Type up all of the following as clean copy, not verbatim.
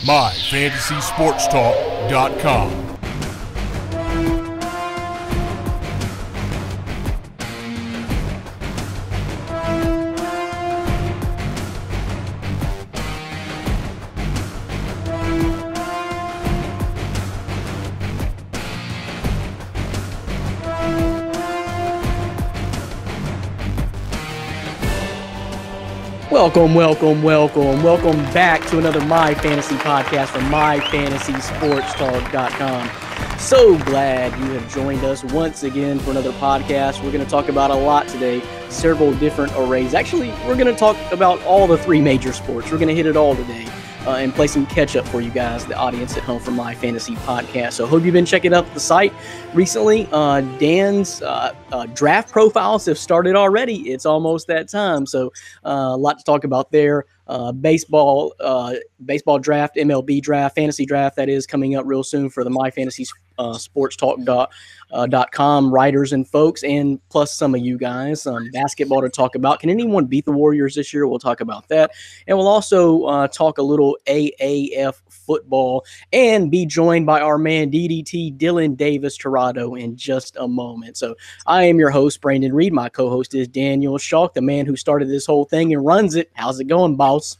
MyFantasySportsTalk.com. Welcome back to another My Fantasy podcast from MyFantasySportsTalk.com. So glad you have joined us once again for another podcast. We're going to talk about a lot today, several different arrays. Actually, we're going to talk about all the three major sports. We're going to hit it all today and play some catch up for you guys, the audience at home from My Fantasy Podcast. So hope you've been checking out the site recently. Dan's draft profiles have started already. It's almost that time. So a lot to talk about there. Baseball draft, MLB draft, fantasy draft, that is coming up real soon for the My Fantasy Sportstalk.com writers and folks, and plus some of you guys. Basketball to talk about. Can anyone beat the Warriors this year? We'll talk about that. And we'll also talk a little AAF football and be joined by our man DDT Dylan Davis Tirado in just a moment. So I am your host, Brandon Reed. My co-host is Daniel Schalk, the man who started this whole thing and runs it. How's it going, boss?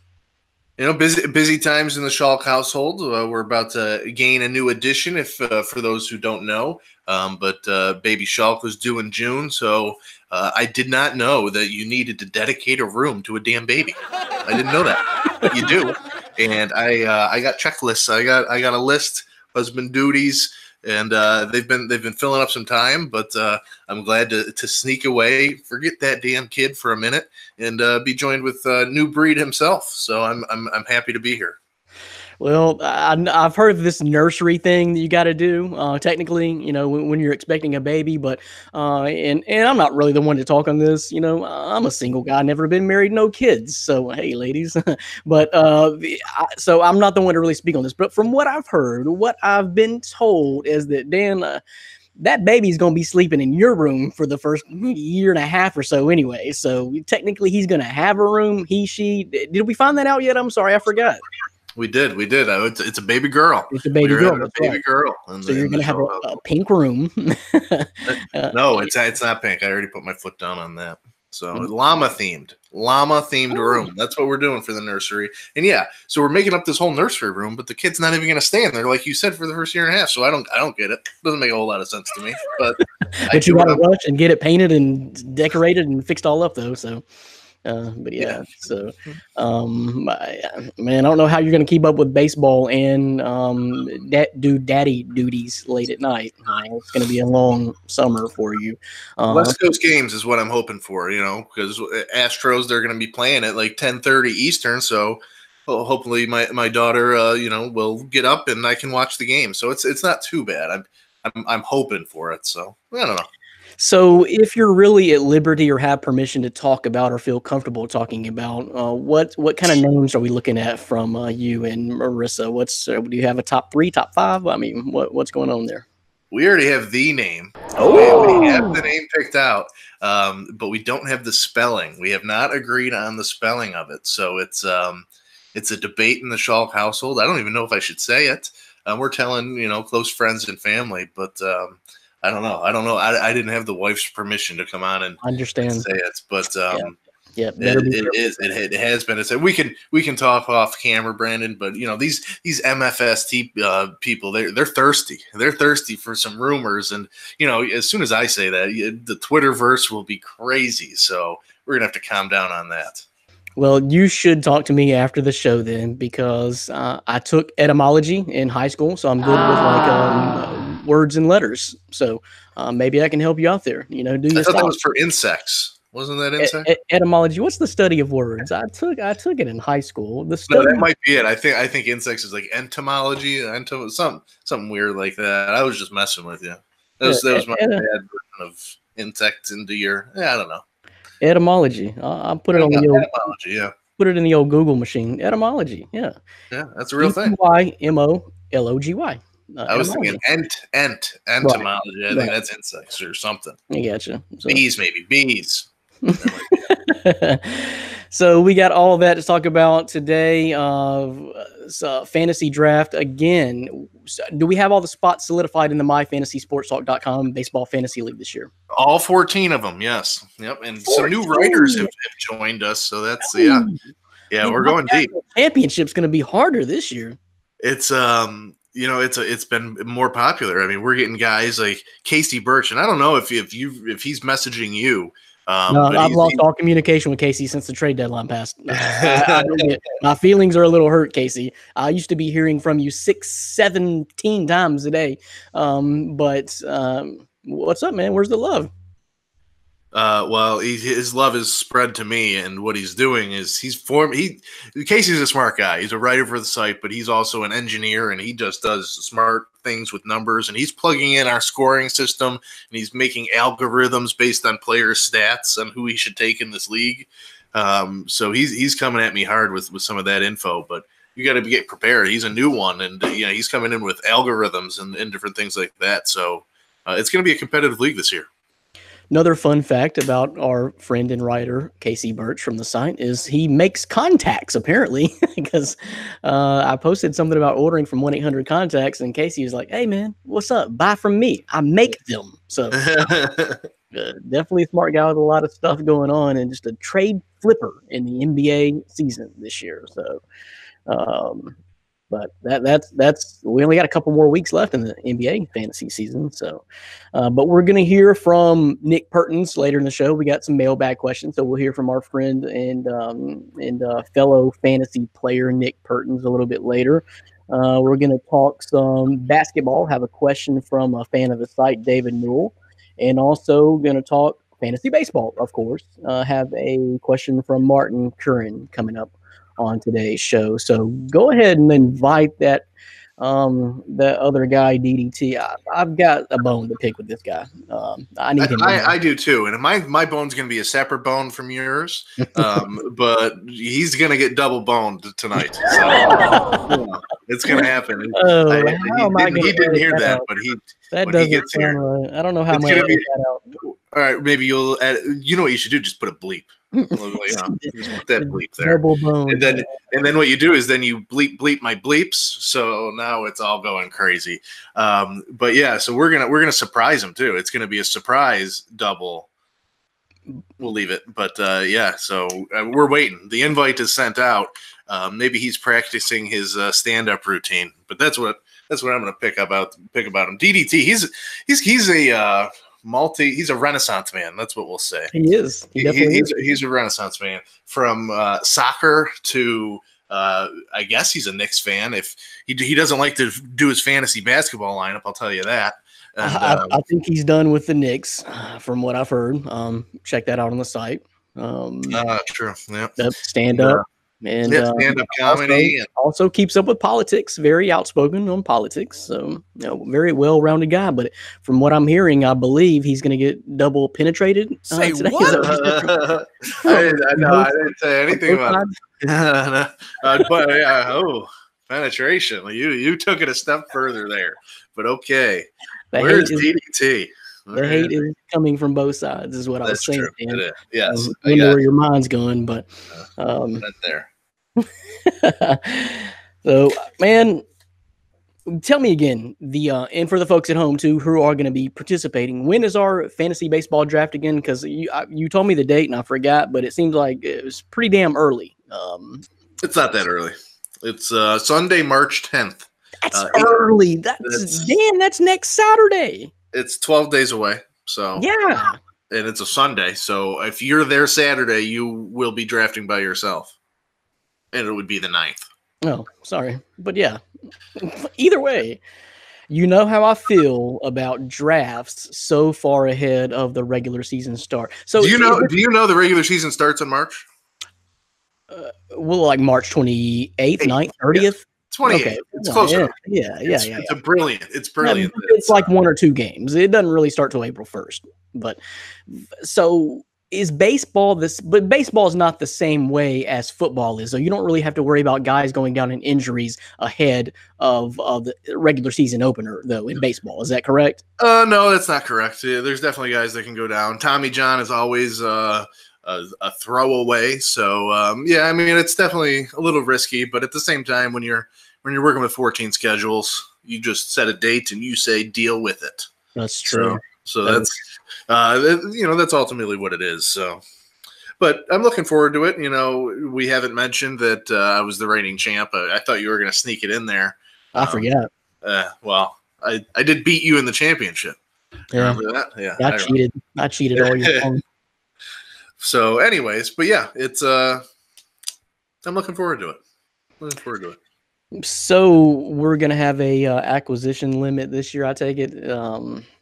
You know, busy times in the Schalk household. We're about to gain a new addition, if for those who don't know. But baby Schalk was due in June, so I did not know that you needed to dedicate a room to a damn baby. I didn't know that, but you do. And I got checklists. I got a list, husband duties, and they've been filling up some time. But I'm glad to sneak away, forget that damn kid for a minute, and be joined with New Breed himself. So I'm happy to be here. Well, I've heard of this nursery thing that you got to do, technically, you know, when you're expecting a baby, but, and I'm not really the one to talk on this, you know, I'm a single guy, never been married, no kids. So, hey, ladies, but, so I'm not the one to really speak on this, but from what I've heard, what I've been told is that Dan, that baby's going to be sleeping in your room for the first year and a half or so anyway. So technically he's going to have a room, she, did we find that out yet? I'm sorry, I forgot. We did. It's a baby girl. It's a baby girl. Girl. So you're going to have a pink room. No, it's not pink. I already put my foot down on that. So llama themed room. That's what we're doing for the nursery. And yeah, so we're making up this whole nursery room, but the kid's not even going to stay in there, like you said, for the first year and a half. So I don't get it. Doesn't make a whole lot of sense to me. But you got to rush and get it painted and decorated and fixed all up though. So. But yeah, so man, I don't know how you're going to keep up with baseball and daddy duties late at night. It's going to be a long summer for you. West Coast games is what I'm hoping for, you know, because Astros, they're going to be playing at like 10:30 Eastern. So hopefully my daughter, you know, will get up and I can watch the game. So it's not too bad. I'm hoping for it. So I don't know. So if you're really at liberty or have permission to talk about or feel comfortable talking about, what kind of names are we looking at from you and Marissa? Do you have a top 3, top 5? I mean, what's going on there? We already have the name. Oh, we have the name picked out, but we don't have the spelling. We have not agreed on the spelling of it. So it's a debate in the Schalk household. I don't even know if I should say it. We're telling, you know, close friends and family, but I don't know. I didn't have the wife's permission to come on and understand say it, but it has been. It's we can talk off camera, Brandon. But you know these MFST people, they're thirsty. They're thirsty for some rumors, and you know as soon as I say that, the Twitterverse will be crazy. So we're gonna have to calm down on that. Well, you should talk to me after the show then, because I took etymology in high school, so I'm good with like words and letters. So maybe I can help you out there. You know, I thought that was for insects. Wasn't that insect? Etymology. What's the study of words? I took it in high school. No, that might be it. I think insects is like entomology, something weird like that. I was just messing with you. That was my bad version of insects into your. I don't know. Etymology. I'll put it on the old etymology. Yeah. Put it in the old Google machine. Etymology. Yeah. Yeah, that's a real thing. ETYMOLOGY. I was thinking entomology. Right. I think that's insects or something. I gotcha. So. Bees, maybe bees. So we got all that to talk about today. Fantasy draft again. Do we have all the spots solidified in the myfantasysportstalk.com baseball fantasy league this year? All 14 of them, yes. Yep, and 14. Some new writers have joined us, so that's yeah, we're going deep. Championship's going to be harder this year. It's it's been more popular. I mean, we're getting guys like Casey Birch, and I don't know if he's messaging you. No, I've lost all communication with Casey since the trade deadline passed. My feelings are a little hurt, Casey. I used to be hearing from you 17 times a day. But what's up, man? Where's the love? Well, his love is spread to me, and what he's doing is Casey's a smart guy. He's a writer for the site, but he's also an engineer, and he just does smart things with numbers, and he's plugging in our scoring system, and he's making algorithms based on player stats and who he should take in this league. So he's coming at me hard with some of that info, but you got to get prepared. He's a new one, and he's coming in with algorithms and different things like that. So it's going to be a competitive league this year. Another fun fact about our friend and writer, Casey Birch from the site, is he makes contacts, apparently, because I posted something about ordering from 1-800 Contacts, and Casey was like, hey, man, what's up? Buy from me. I make them. So definitely a smart guy with a lot of stuff going on and just a trade flipper in the NBA season this year. So, but that's we only got a couple more weeks left in the NBA fantasy season. So, but we're going to hear from Nick Pertins later in the show. We got some mailbag questions, so we'll hear from our friend and fellow fantasy player Nick Pertins a little bit later. We're going to talk some basketball. Have a question from a fan of the site, David Newell, and also going to talk fantasy baseball, of course. Have a question from Martin Curran coming up on today's show. So go ahead and invite that other guy, DDT. I've got a bone to pick with this guy. I need him. I do too, and my bone's going to be a separate bone from yours, but he's going to get double boned tonight. So it's going to happen. He didn't hear that, but that doesn't sound right. I don't know how I'm going to edit that out. All right, maybe you'll add. You know what you should do? Just put a bleep. Just put that bleep there. Double bone. And then what you do is then you bleep my bleeps. So now it's all going crazy. But yeah, so we're gonna surprise him too. It's gonna be a surprise double. We'll leave it. But yeah, so we're waiting. The invite is sent out. Maybe he's practicing his stand-up routine. But that's what I'm gonna pick about him. DDT. He's a he's a Renaissance man. That's what we'll say. He is. He's a Renaissance man from soccer to I guess he's a Knicks fan. If he doesn't like to do his fantasy basketball lineup, I'll tell you that. And, I think he's done with the Knicks, from what I've heard. Check that out on the site. True. Yeah. Stand up. And stand-up comedy. Also keeps up with politics, very outspoken on politics. So, very well-rounded guy. But from what I'm hearing, I believe he's going to get double penetrated. Say today. What? I didn't say anything about it. But penetration. You took it a step further there. But okay. Where's DDT? The hate is coming from both sides, is what I was saying. Yes. I know where your mind's going, but right there. So, man, tell me again, and for the folks at home too who are going to be participating, when is our fantasy baseball draft again? Because you told me the date and I forgot, but it seems like it was pretty damn early. It's not that early. It's Sunday, March 10th. That's early. That's next Saturday. It's 12 days away. So yeah, and it's a Sunday. So if you're there Saturday, you will be drafting by yourself. And it would be the 9th. Oh, sorry. But yeah, either way, you know how I feel about drafts so far ahead of the regular season start. So do you know the regular season starts in March? Like March 28th, 9th, 30th? Yeah. 28th. Okay. It's closer. Yeah. It's brilliant. It's brilliant. It's like 1 or 2 games. It doesn't really start till April 1st. But so is baseball but baseball is not the same way as football is. So you don't really have to worry about guys going down in injuries ahead of the regular season opener, though, in baseball. Is that correct? No, that's not correct. There's definitely guys that can go down. Tommy John is always a throwaway. So yeah, I mean it's definitely a little risky, but at the same time, when you're working with 14 schedules, you just set a date and you say deal with it. That's true. So that's that's ultimately what it is. So. But I'm looking forward to it. We haven't mentioned that I was the reigning champ. I thought you were going to sneak it in there. I forgot. Well, I did beat you in the championship. Yeah. Remember that? Yeah. I cheated all year long. So, anyways, but yeah, it's I'm looking forward to it. So we're gonna have a acquisition limit this year, I take it.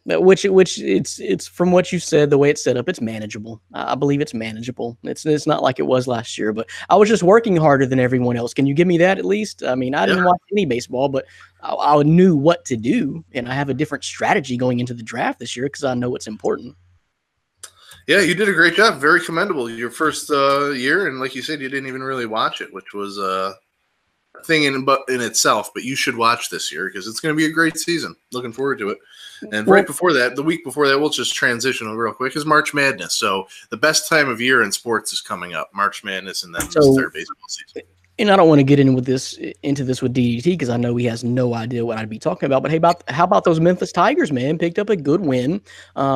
Which it's from what you said, the way it's set up, it's manageable. I believe it's manageable. It's not like it was last year, but I was just working harder than everyone else. Can you give me that at least? I mean, I didn't watch any baseball, but I knew what to do, and I have a different strategy going into the draft this year because I know what's important. Yeah, you did a great job. Very commendable. Your first year, and like you said, you didn't even really watch it, which was thing in itself, but you should watch this year because it's going to be a great season. Looking forward to it. And right before that, the week before that, we'll just transition real quick, is March Madness. So the best time of year in sports is coming up, March Madness, and then the third baseball season. And I don't want to get into this with DDT because I know he has no idea what I'd be talking about. But hey, how about those Memphis Tigers, man? Picked up a good win.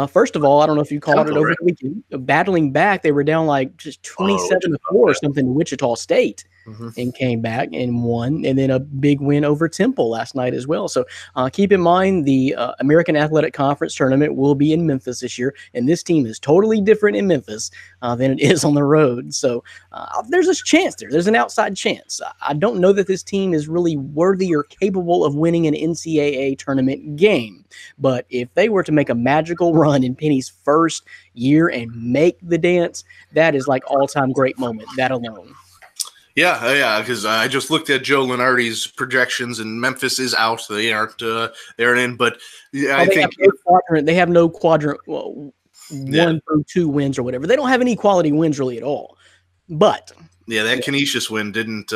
First of all, I don't know if you called it over the weekend. Battling back, they were down like just 27-4 or something to Wichita State. And came back and won, and then a big win over Temple last night as well. So keep in mind the American Athletic Conference tournament will be in Memphis this year, and this team is totally different in Memphis than it is on the road. So there's a chance there. There's an outside chance. I don't know that this team is really worthy or capable of winning an NCAA tournament game, but if they were to make a magical run in Penny's first year and make the dance, that is like all-time great moment, that alone. Yeah, because I just looked at Joe Lenardi's projections, and Memphis is out. They aren't in, but I think they have no quadrant. Well, 1 through 2 wins or whatever. They don't have any quality wins really at all. But yeah, that Canisius win didn't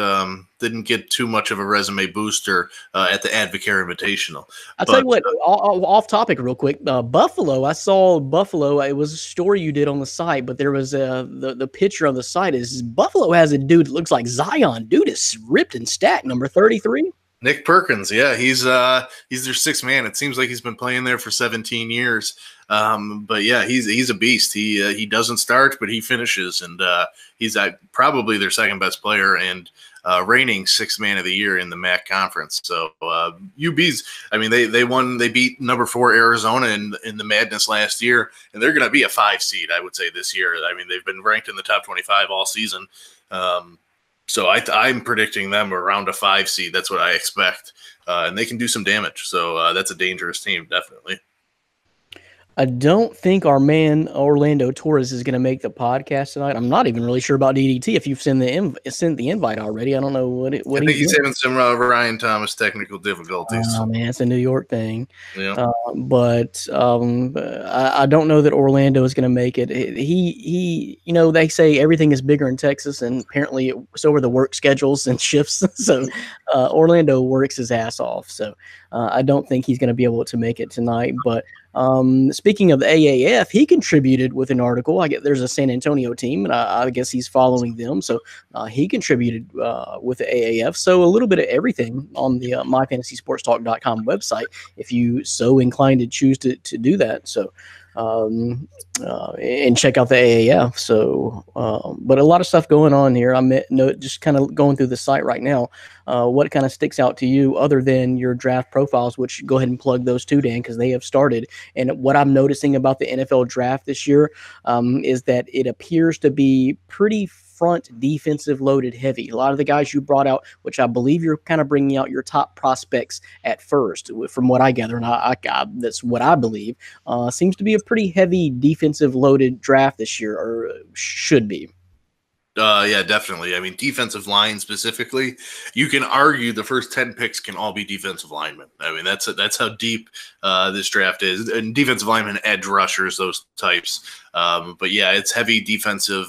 get too much of a resume booster at the Advocare Invitational. I'll tell you what, off topic real quick, Buffalo, I saw Buffalo, it was a story you did on the site, but there was the picture on the site is Buffalo has a dude that looks like Zion. Dude is ripped and stacked, number 33. Nick Perkins, yeah, he's their sixth man. It seems like he's been playing there for 17 years. But yeah, he's a beast. He doesn't start, but he finishes, and he's probably their second best player and reigning sixth man of the year in the MAC conference. So UB's, I mean, they beat number 4 Arizona in the Madness last year, and they're going to be a 5 seed, I would say, this year. I mean, they've been ranked in the top 25 all season. So I'm predicting them around a 5 seed. That's what I expect, and they can do some damage. So that's a dangerous team, definitely. I don't think our man Orlando Torres is going to make the podcast tonight. I'm not even really sure about DDT. If you've sent the invite already, I don't know what. I think he's having some Ryan Thomas technical difficulties. Oh man, it's a New York thing. Yeah. But I don't know that Orlando is going to make it. He, they say everything is bigger in Texas, and apparently so are the work schedules and shifts. So Orlando works his ass off. So I don't think he's going to be able to make it tonight. But speaking of the AAF, he contributed with an article. There's a San Antonio team, and I guess he's following them. So he contributed with the AAF. So a little bit of everything on the myfantasysportstalk.com website, if you so inclined to choose to do that. So and check out the AAF. So, but a lot of stuff going on here. Just kind of going through the site right now. What kind of sticks out to you other than your draft profiles, which go ahead and plug those too, Dan, because they have started. And what I'm noticing about the NFL draft this year is that it appears to be pretty front defensive loaded heavy. A lot of the guys you brought out, which I believe you're kind of bringing out your top prospects at first, from what I gather, and I that's what I believe, seems to be a pretty heavy defensive loaded draft this year, or should be. Yeah, definitely. I mean, defensive line specifically, you can argue the first 10 picks can all be defensive linemen. I mean, that's how deep this draft is. And defensive linemen, edge rushers, those types. But yeah, it's heavy defensive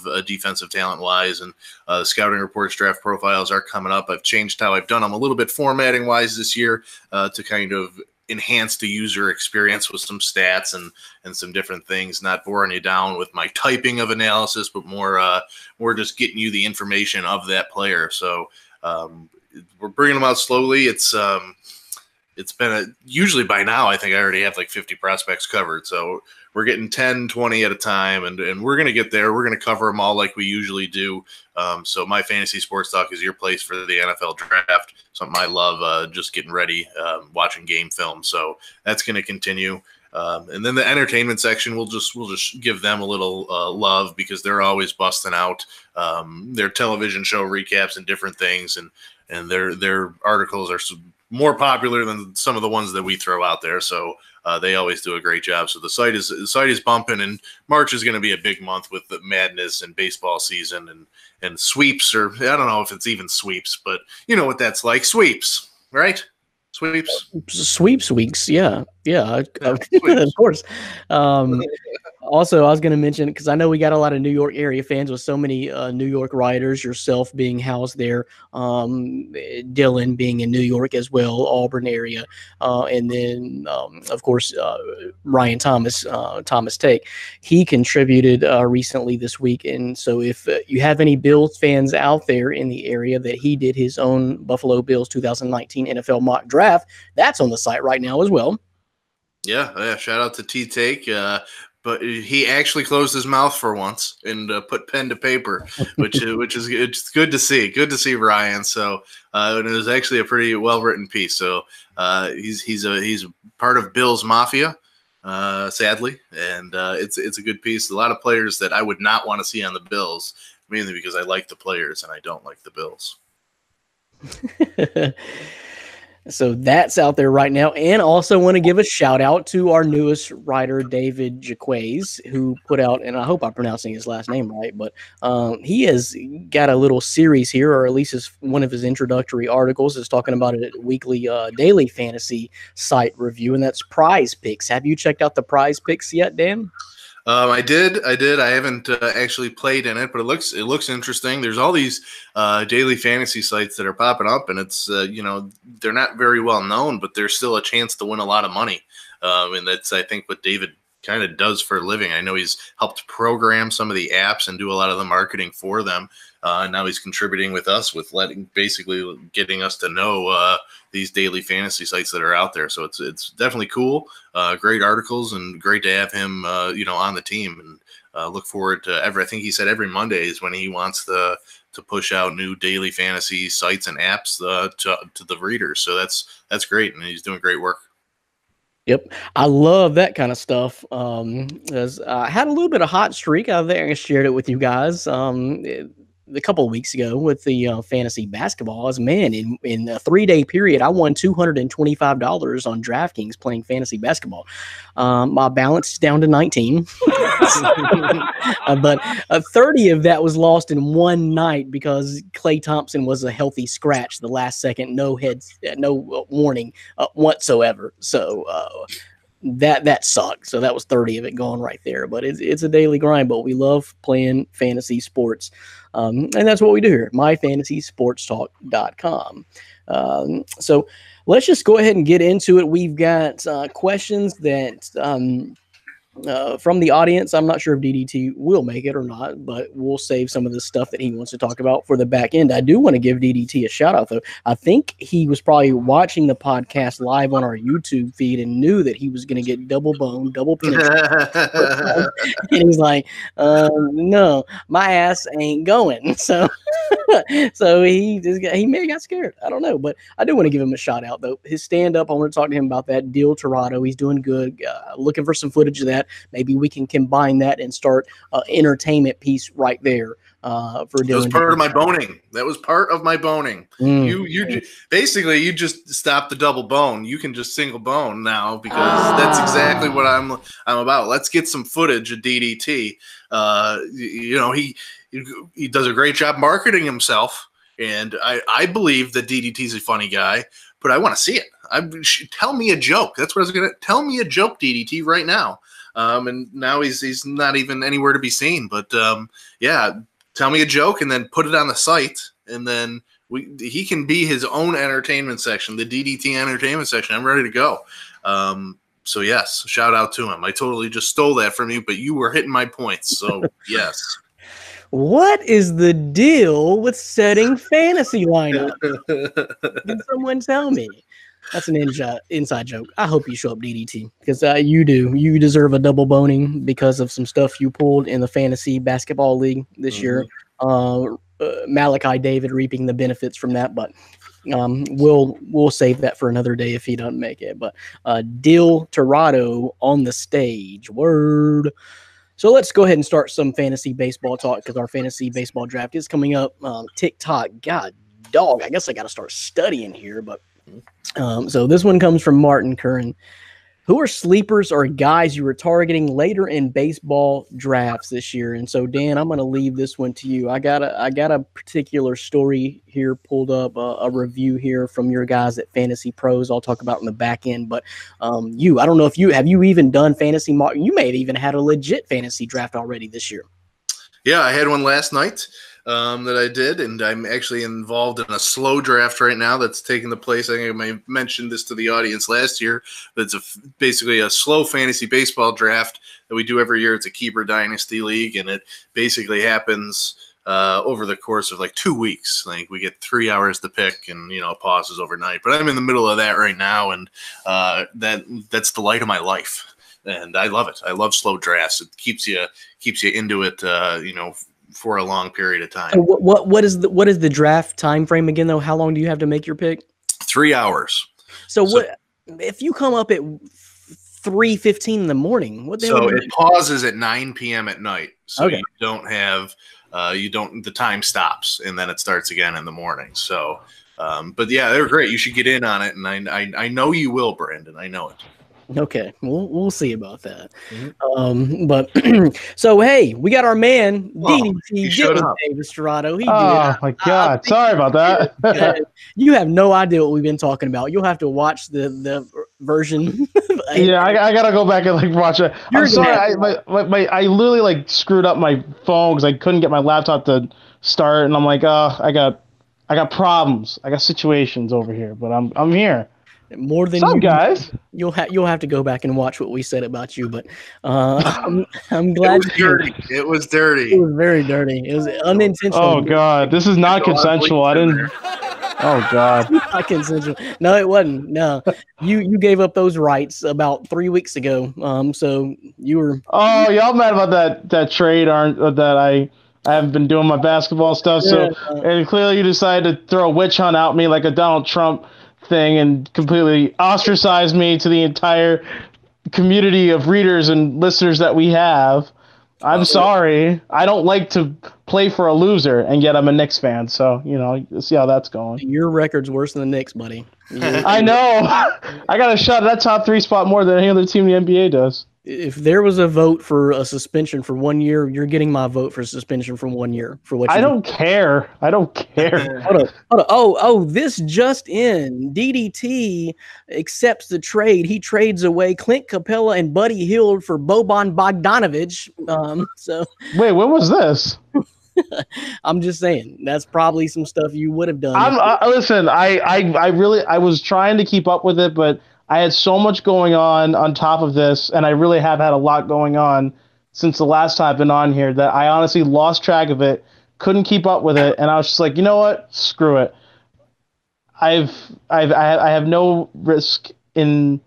talent wise, and the scouting reports, draft profiles are coming up. I've changed how I've done them a little bit formatting wise this year to kind of enhance the user experience with some stats and some different things, not boring you down with my typing of analysis, but more just getting you the information of that player. So we're bringing them out slowly. It's been usually by now, I think I already have like 50 prospects covered. So we're getting 10, 20 at a time, and we're going to get there. We're going to cover them all like we usually do. So My Fantasy Sports Talk is your place for the NFL draft, something I love, just getting ready, watching game film. So that's going to continue. And then the entertainment section, we'll just give them a little love because they're always busting out their television show recaps and different things, and their articles are more popular than some of the ones that we throw out there. So they always do a great job. So the site is bumping, and March is going to be a big month with the madness and baseball season and sweeps, or I don't know if it's even sweeps, but you know what that's like. Sweeps, right? Sweeps weeks. Yeah. Of Sweeps. course. Also, I was going to mention, because I know we got a lot of New York area fans with so many New York writers, yourself being housed there, Dylan being in New York as well, Auburn area, and then, of course, Ryan Thomas Take. He contributed recently this week. And so if you have any Bills fans out there in the area, that he did his own Buffalo Bills 2019 NFL mock draft, that's on the site right now as well. Yeah. Shout out to Take. But he actually closed his mouth for once and put pen to paper, which is it's good to see. Good to see Ryan. So and it was actually a pretty well written piece. So he's part of Bill's Mafia, sadly, and it's a good piece. A lot of players that I would not want to see on the Bills, mainly because I like the players and I don't like the Bills. So that's out there right now. And also want to give a shout out to our newest writer, David Jaquays, who put out, and I hope I'm pronouncing his last name right, but he has got a little series here, or at least one of his introductory articles is talking about a weekly daily fantasy site review, and that's Prize Picks. Have you checked out the Prize Picks yet, Dan? I did. I haven't actually played in it, but it looks interesting. There's all these daily fantasy sites that are popping up, and it's they're not very well known, but there's still a chance to win a lot of money. And that's, I think, what David kind of does for a living. I know he's helped program some of the apps and do a lot of the marketing for them. And now he's contributing with us with basically getting us to know these daily fantasy sites that are out there. So it's definitely cool. Great articles, and great to have him, on the team. And look forward to I think he said every Monday is when he wants to push out new daily fantasy sites and apps to the readers. So that's great, and he's doing great work. Yep. I love that kind of stuff. As I had a little bit of hot streak out there and shared it with you guys a couple of weeks ago with the fantasy basketball. As man, in a 3-day period, I won $225 on DraftKings playing fantasy basketball. My balance is down to 19, but 30 of that was lost in one night because Klay Thompson was a healthy scratch the last second, no warning whatsoever. So that sucked. So that was 30 of it gone right there. But it's a daily grind. But we love playing fantasy sports, and that's what we do here at myfantasysportstalk.com. So let's just go ahead and get into it. We've got questions that from the audience. I'm not sure if DDT will make it or not, but we'll save some of the stuff that he wants to talk about for the back end. I do want to give DDT a shout out, though. I think he was probably watching the podcast live on our YouTube feed and knew that he was going to get double penetrated. And he's like, no, my ass ain't going. So he may have got scared. I don't know, but I do want to give him a shout out, though. His stand up, I want to talk to him about that. Deal Torado, he's doing good. Looking for some footage of that. Maybe we can combine that and start entertainment piece right there for Dylan. That was part of my boning. That was part of my boning. You basically you just stop the double bone. You can just single bone now because that's exactly what I'm about. Let's get some footage of DDT. He does a great job marketing himself, and I believe that DDT's a funny guy, but I want to see it. Tell me a joke. That's what I was gonna tell me a joke, DDT, right now. And now he's not even anywhere to be seen. But tell me a joke and then put it on the site, and then he can be his own entertainment section, the DDT entertainment section. I'm ready to go. So yes, shout out to him. I totally just stole that from you, but you were hitting my points. So yes. What is the deal with setting fantasy lineup? Can someone tell me? That's an inside joke. I hope you show up, DDT, because you do. You deserve a double boning because of some stuff you pulled in the fantasy basketball league this year. Malachi David reaping the benefits from that, but we'll save that for another day if he doesn't make it. But Dill Torado on the stage. Word. So let's go ahead and start some fantasy baseball talk because our fantasy baseball draft is coming up. TikTok, God dog, I guess I got to start studying here. But so this one comes from Martin Curran. Who are sleepers or guys you were targeting later in baseball drafts this year? And so, Dan, I'm going to leave this one to you. I got a particular story here pulled up, a review here from your guys at Fantasy Pros. I'll talk about in the back end. But I don't know if you even done fantasy mock. You may have even had a legit fantasy draft already this year. Yeah, I had one last night that I did, and I'm actually involved in a slow draft right now that's taking the place. I think I may have mentioned this to the audience last year, but it's basically a slow fantasy baseball draft that we do every year. It's a keeper dynasty league, and it basically happens over the course of like 2 weeks. Like we get 3 hours to pick, and pauses overnight. But I'm in the middle of that right now, and that's the light of my life. And I love it. I love slow drafts. It keeps you into it, for a long period of time. So what is the draft time frame again, though? How long do you have to make your pick? 3 hours. So what if you come up at 3:15 in the morning? What the hell? So it pauses at 9 p.m. at night. So okay. You don't have the time stops and then it starts again in the morning. So, but yeah, they're great. You should get in on it, and I know you will, Brandon. I know it. Okay, we'll see about that. But so hey, we got our man DDT Davis Dorado. Oh my God! Sorry about that. You have no idea what we've been talking about. You'll have to watch the version. Yeah, I gotta go back and watch it. I'm sorry. I literally screwed up my phone because I couldn't get my laptop to start, and I'm like, I got problems. I got situations over here, but I'm here. More than some guys. You'll have to go back and watch what we said about you, but I'm glad. It was dirty. It was very dirty. It was unintentional. Oh God, this is not consensual. I didn't. Oh God, not consensual. No, it wasn't. No, you gave up those rights about 3 weeks ago. So you were. Oh, y'all mad about that trade? That I haven't been doing my basketball stuff. So and clearly you decided to throw a witch hunt at me like a Donald Trump thing and completely ostracize me to the entire community of readers and listeners that we have. I'm sorry. I don't like to play for a loser, and yet I'm a Knicks fan. So, see how that's going. Your record's worse than the Knicks, buddy. I know. I got a shot at that top 3 spot more than any other team in the NBA does. If there was a vote for a suspension for 1 year, you're getting my vote for suspension for 1 year for what you I don't care. Hold on. Oh, this just in. DDT accepts the trade. He trades away Clint Capella and Buddy Hield for Boban Bogdanovic. So wait, when was this? I'm just saying that's probably some stuff you would have done. Listen, I was trying to keep up with it, but I had so much going on top of this, and I really have had a lot going on since the last time I've been on here that I honestly lost track of it, couldn't keep up with it, and I was just like, you know what? Screw it. I have no risk in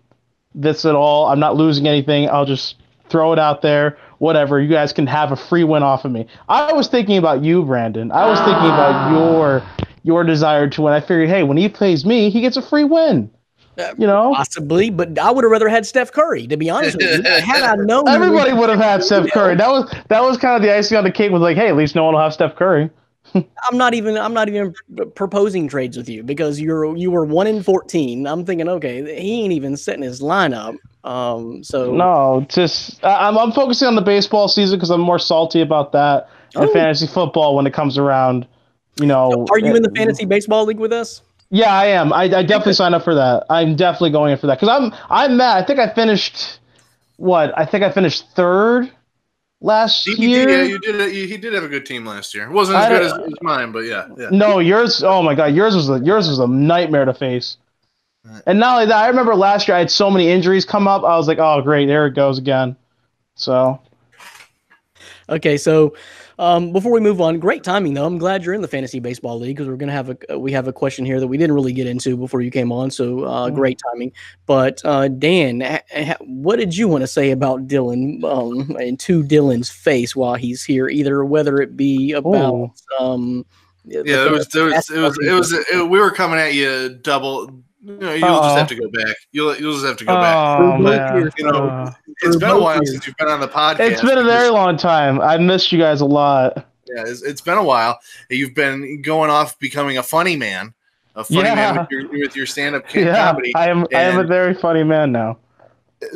this at all. I'm not losing anything. I'll just throw it out there. Whatever. You guys can have a free win off of me. I was thinking about you, Brandon. I was thinking about your desire to win. I figured, hey, when he plays me, he gets a free win. Possibly, but I would have rather had Steph Curry, to be honest with you. Had I known, everybody would have had Steph Curry. That was kind of the icing on the cake. Was like, hey, at least no one will have Steph Curry. I'm not even proposing trades with you because you were 1-14. I'm thinking, okay, he ain't even setting his lineup. So no, just I'm focusing on the baseball season because I'm more salty about that than fantasy football when it comes around. So are you in the fantasy baseball league with us? Yeah, I am. I definitely signed up for that. I'm definitely going in for that because I'm mad. I think I finished third last DBT, yeah, year. you did it. He did have a good team last year. It wasn't as good as mine, but yeah. No, yours. Oh my God, yours was a nightmare to face. And not only that, I remember last year I had so many injuries come up. I was like, oh great, there it goes again. So Okay, so before we move on, great timing though. I'm glad you're in the fantasy baseball league because we're gonna have we have a question here that we didn't really get into before you came on. So great timing. But Dan, what did you want to say about Dylan and to Dylan's face while he's here? Either whether it be about yeah, we were coming at you double. You know, you'll just have to go back. You'll just have to go back. Oh man, you know, it's been a while since you've been on the podcast. It's been a very long time. I missed you guys a lot. Yeah, it's been a while. You've been going off becoming a funny man, man with your stand-up comedy. I am a very funny man now.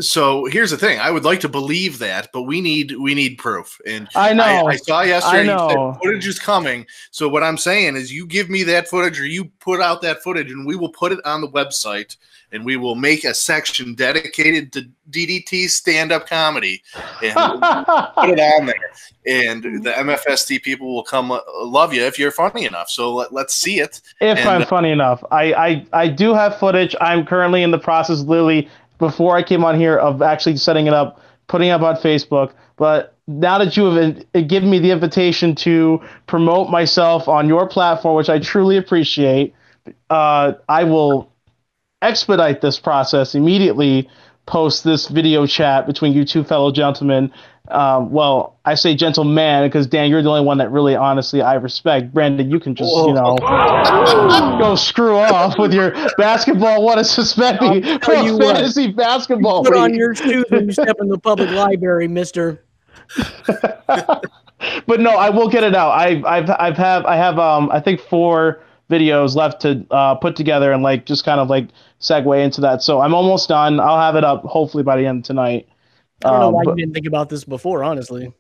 So here's the thing. I would like to believe that, but we need proof. And I know. I saw yesterday you said footage is coming. So what I'm saying is you give me that footage or you put out that footage and we will put it on the website and we will make a section dedicated to DDT stand-up comedy and put it on there. And the MFST people will come love you if you're funny enough. So let's see it. If I'm funny enough. I do have footage. I'm currently in the process, literally, before I came on here, of actually setting it up, putting it up on Facebook. But now that you have given me the invitation to promote myself on your platform, which I truly appreciate, I will expedite this process immediately, post this video chat between you two fellow gentlemen. Well, I say gentleman because Dan, you're the only one that really, honestly, I respect. Brandon, you can just, go screw off with your basketball. Want to suspend me from fantasy basketball? Put on your shoes when you step in the public library, Mister. But no, I will get it out. I have I think 4 videos left to put together and just kind of segue into that. So I'm almost done. I'll have it up hopefully by the end of tonight. I don't know why you didn't think about this before, honestly.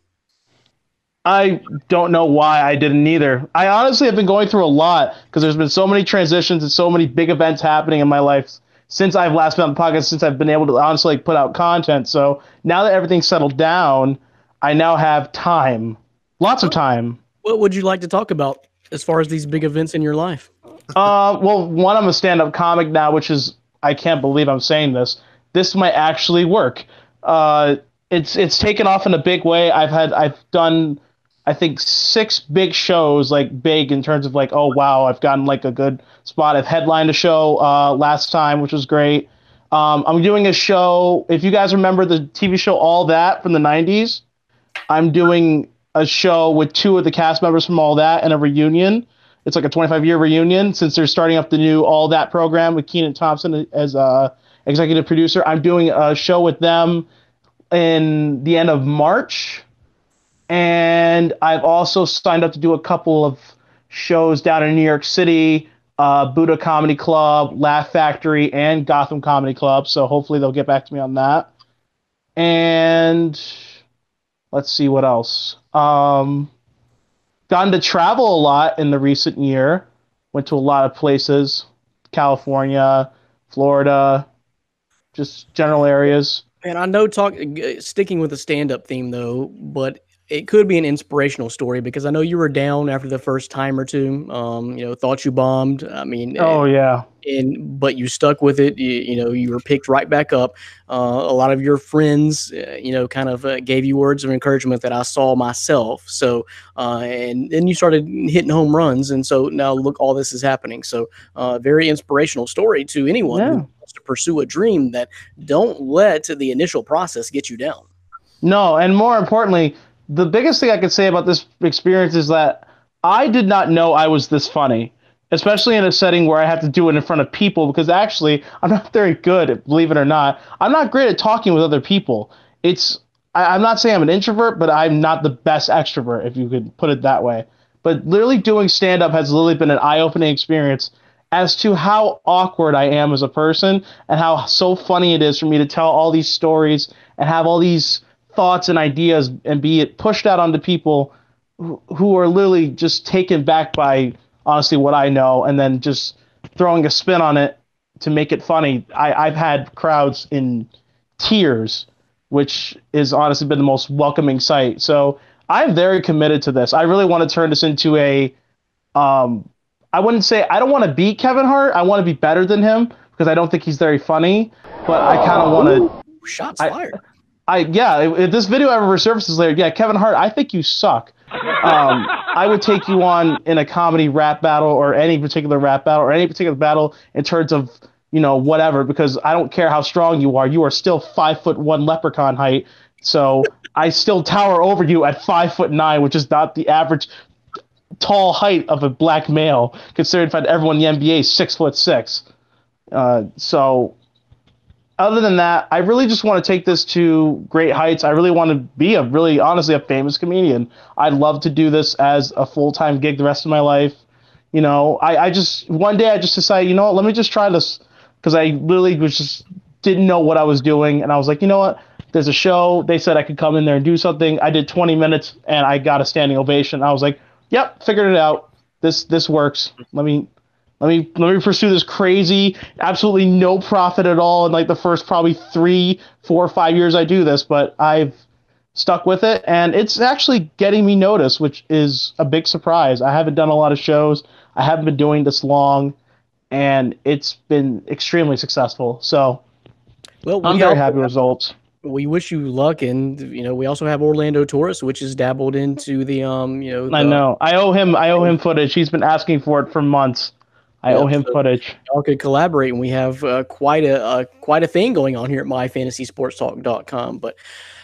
I don't know why I didn't either. I honestly have been going through a lot because there's been so many transitions and so many big events happening in my life since I've last been on the podcast, since I've been able to honestly put out content. So now that everything's settled down, I now have time. Lots of time. What would you like to talk about as far as these big events in your life? Well, one, I'm a stand-up comic now, which is, I can't believe I'm saying this. This might actually work. It's taken off in a big way. I've done, I think, 6 big shows, big in terms of oh wow, I've gotten a good spot. I've headlined a show last time, which was great. I'm doing a show. If you guys remember the TV show All That from the 90s, I'm doing a show with 2 of the cast members from All That and a reunion. It's a 25-year reunion since they're starting up the new All That program with Kenan Thompson as executive producer. I'm doing a show with them in the end of March. And I've also signed up to do a couple of shows down in New York City, Buddha Comedy Club, Laugh Factory, and Gotham Comedy Club. So hopefully they'll get back to me on that. And let's see what else. Gotten to travel a lot in the recent year. Went to a lot of places. California, Florida, just general areas. And I know sticking with the stand-up theme though, but it could be an inspirational story because I know you were down after the first time or two. Thought you bombed. I mean, yeah. But you stuck with it. You were picked right back up. A lot of your friends, kind of gave you words of encouragement that I saw myself. So, and then you started hitting home runs, and so now look, all this is happening. So, very inspirational story to anyone who wants to pursue a dream. That don't let the initial process get you down. No, and more importantly, the biggest thing I could say about this experience is that I did not know I was this funny, especially in a setting where I have to do it in front of people, because actually I'm not very good, believe it or not. I'm not great at talking with other people. I'm not saying I'm an introvert, but I'm not the best extrovert, if you could put it that way. But literally doing stand-up has literally been an eye-opening experience as to how awkward I am as a person and how so funny it is for me to tell all these stories and have all these thoughts and ideas and be it pushed out onto people who are literally just taken back by honestly what I know and then just throwing a spin on it to make it funny. I've had crowds in tears which is honestly been the most welcoming sight. So I'm very committed to this. I really want to turn this into a I wouldn't say I don't want to beat Kevin Hart. I want to be better than him because I don't think he's very funny. But I kind of want to. Shots fired. If this video ever resurfaces later, yeah, Kevin Hart, I think you suck. I would take you on in a comedy rap battle or any particular rap battle or any particular battle in terms of whatever, because I don't care how strong you are. You are still 5'1" leprechaun height. So I still tower over you at 5'9", which is not the average tall height of a black male, considering that everyone in the NBA is 6'6". So other than that, I really just want to take this to great heights. I really want to be honestly a famous comedian. I'd love to do this as a full-time gig the rest of my life. I just one day I just decided, let me just try this, because I literally didn't know what I was doing, and I was like, what? There's a show. They said I could come in there and do something. I did 20 minutes and I got a standing ovation. I was like, yep, figured it out. This works. Let me pursue this crazy, absolutely no profit at all in like the first probably 3, 4, 5 years I do this, but I've stuck with it, and it's actually getting me noticed, which is a big surprise. I haven't done a lot of shows. I haven't been doing this long, and it's been extremely successful. So I'm very happy with results. We wish you luck, and we also have Orlando Torres, which has dabbled into the I know. I owe him footage. He's been asking for it for months. I owe him footage. Y'all could collaborate, and we have quite a thing going on here at myfantasysportstalk.com. But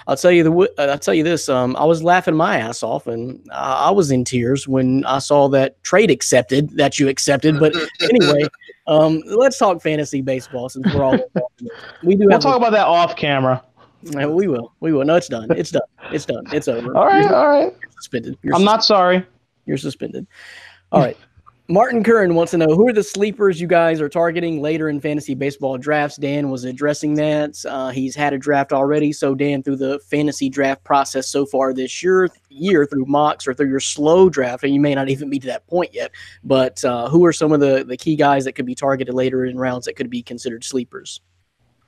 I'll tell you this. I was laughing my ass off, and I was in tears when I saw that trade that you accepted. But anyway, let's talk fantasy baseball since we're all involved in it. We'll talk about that off camera. We will. No, it's done. It's done. It's over. All right. You're suspended. I'm not sorry. You're suspended. All right. Martin Curran wants to know, who are the sleepers you guys are targeting later in fantasy baseball drafts? Dan was addressing that. He's had a draft already. So, Dan, through the fantasy draft process so far this year through mocks or through your slow draft, and you may not even be to that point yet, but who are some of the key guys that could be targeted later in rounds that could be considered sleepers?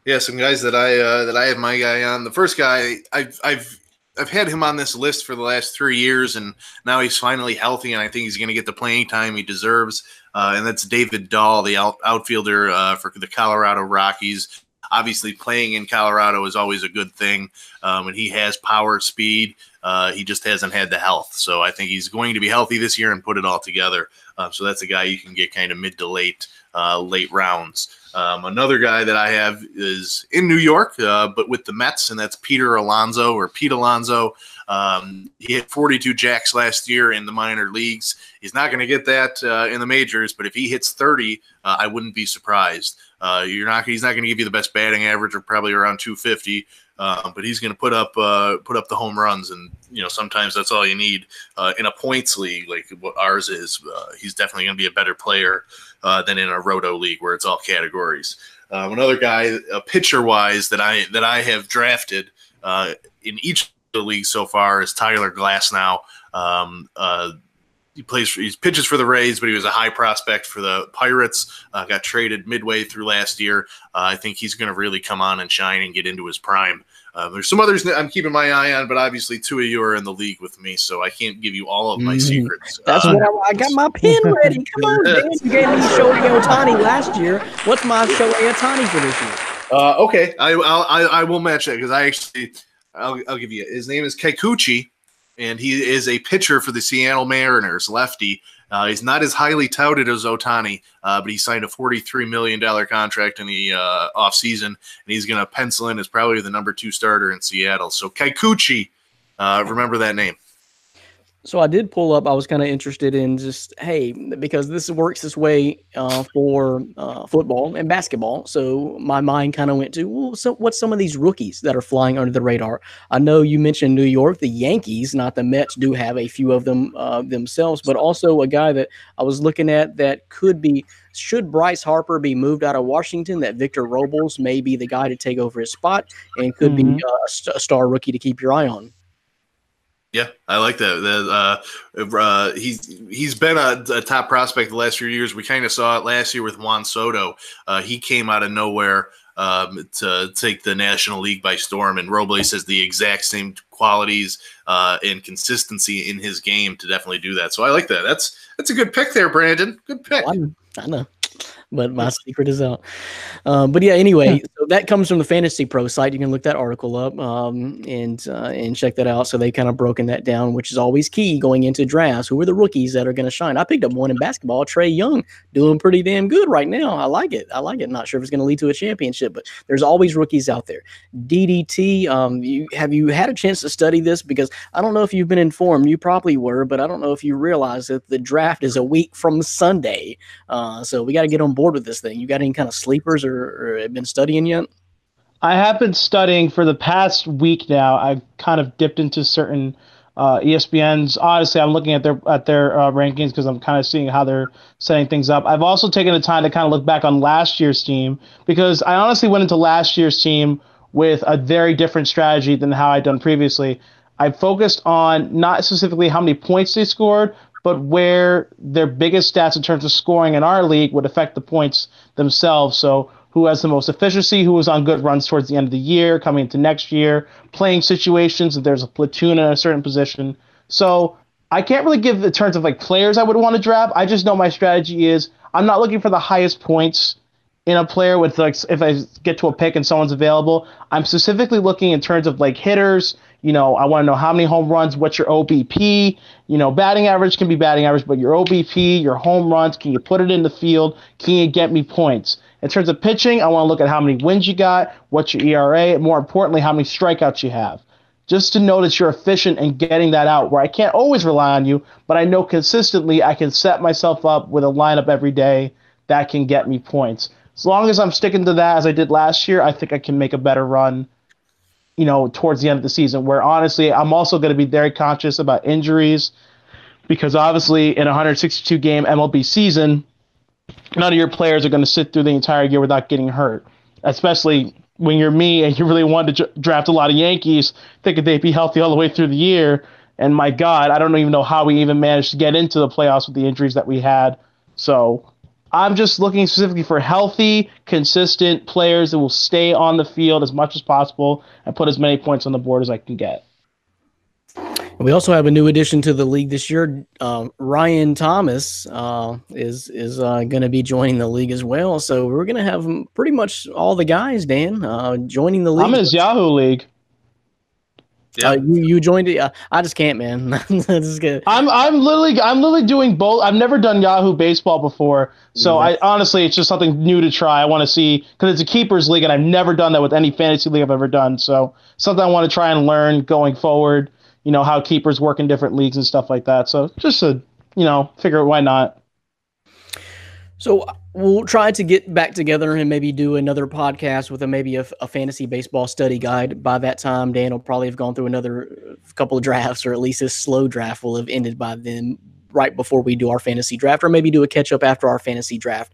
Yeah, some guys that I have my guy on. The first guy, I've had him on this list for the last 3 years, and now he's finally healthy, and I think he's going to get the playing time he deserves. And that's David Dahl, the outfielder for the Colorado Rockies. Obviously, playing in Colorado is always a good thing, and he has power, speed. He just hasn't had the health. So I think he's going to be healthy this year and put it all together. So that's a guy you can get kind of mid to late rounds. Another guy that I have is in New York, but with the Mets, and that's Pete Alonso. He hit 42 jacks last year in the minor leagues. He's not going to get that in the majors, but if he hits 30, I wouldn't be surprised. He's not going to give you the best batting average, or probably around 250. But he's going to put up the home runs, and sometimes that's all you need in a points league like what ours is. He's definitely going to be a better player than in a roto league where it's all categories. Another guy, pitcher wise, that I have drafted in each of the leagues so far is Tyler Glasnow. He pitches for the Rays, but he was a high prospect for the Pirates. Got traded midway through last year. I think he's going to really come on and shine and get into his prime. There's some others that I'm keeping my eye on, but obviously 2 of you are in the league with me, so I can't give you all of my secrets. That's what I got my pen ready. Come on, Dan. You gave me Shohei Ohtani last year. What's my Shohei Ohtani for this year? Okay, I will match that, because I'll give you it. His name is Kikuchi, and he is a pitcher for the Seattle Mariners, lefty. He's not as highly touted as Ohtani, but he signed a $43 million contract in the offseason, and he's going to pencil in as probably the number 2 starter in Seattle. So Kikuchi, remember that name. So I did pull up. I was kind of interested in just, hey, because this works this way for football and basketball. So my mind kind of went to, well, so what's some of these rookies that are flying under the radar? I know you mentioned New York, the Yankees, not the Mets, do have a few of them themselves, but also a guy that I was looking at that could be, should Bryce Harper be moved out of Washington, that Victor Robles may be the guy to take over his spot and could be a star rookie to keep your eye on. Yeah, I like that. He's been a top prospect the last few years. We kind of saw it last year with Juan Soto. He came out of nowhere to take the National League by storm. And Robles has the exact same qualities and consistency in his game to definitely do that. So I like that. That's a good pick there, Brandon. Good pick. I know. But my secret is out. But yeah, anyway, so that comes from the Fantasy Pro site. You can look that article up and check that out. So they kind of broken that down, which is always key going into drafts. Who are the rookies that are going to shine? I picked up one in basketball, Trae Young, doing pretty damn good right now. I like it. Not sure if it's going to lead to a championship, but there's always rookies out there. DDT, have you had a chance to study this? Because I don't know if you've been informed. You probably were, but I don't know if you realize that the draft is a week from Sunday. So we got to get on board with this thing. You got any kind of sleepers or been studying yet? I have been studying for the past week now. I've kind of dipped into certain ESPN's. Honestly, I'm looking at their rankings because I'm kind of seeing how they're setting things up. I've also taken the time to kind of look back on last year's team because I honestly went into last year's team with a very different strategy than how I'd done previously. I focused on not specifically how many points they scored, but where their biggest stats in terms of scoring in our league would affect the points themselves. So who has the most efficiency, who was on good runs towards the end of the year, coming into next year, playing situations, if there's a platoon in a certain position. So I can't really give in terms of like players I would want to draft. I just know my strategy is I'm not looking for the highest points in a player with like if I get to a pick and someone's available. I'm specifically looking in terms of like hitters. I want to know how many home runs, what's your OBP. Batting average can be batting average, but your OBP, your home runs, can you put it in the field? Can you get me points? In terms of pitching, I want to look at how many wins you got, what's your ERA, and more importantly, how many strikeouts you have. Just to know that you're efficient in getting that out, where I can't always rely on you, but I know consistently I can set myself up with a lineup every day that can get me points. As long as I'm sticking to that as I did last year, I think I can make a better run towards the end of the season, where honestly, I'm also going to be very conscious about injuries because obviously in a 162 game MLB season, none of your players are going to sit through the entire year without getting hurt, especially when you're me and you really wanted to draft a lot of Yankees thinking they'd be healthy all the way through the year. And my God, I don't even know how we even managed to get into the playoffs with the injuries that we had. So I'm just looking specifically for healthy, consistent players that will stay on the field as much as possible and put as many points on the board as I can get. We also have a new addition to the league this year. Ryan Thomas is going to be joining the league as well. So we're going to have pretty much all the guys, Dan, joining the league. I'm in his Yahoo league. You joined it. I just can't, man. I'm literally doing both. I've never done Yahoo baseball before, so I honestly it's just something new to try. I want to see because it's a keepers league, and I've never done that with any fantasy league I've ever done. So something I want to try and learn going forward. How keepers work in different leagues and stuff like that. So just to figure out why not. So we'll try to get back together and maybe do another podcast with maybe a fantasy baseball study guide. By that time, Dan will probably have gone through another couple of drafts, or at least his slow draft will have ended by then, right before we do our fantasy draft, or maybe do a catch up after our fantasy draft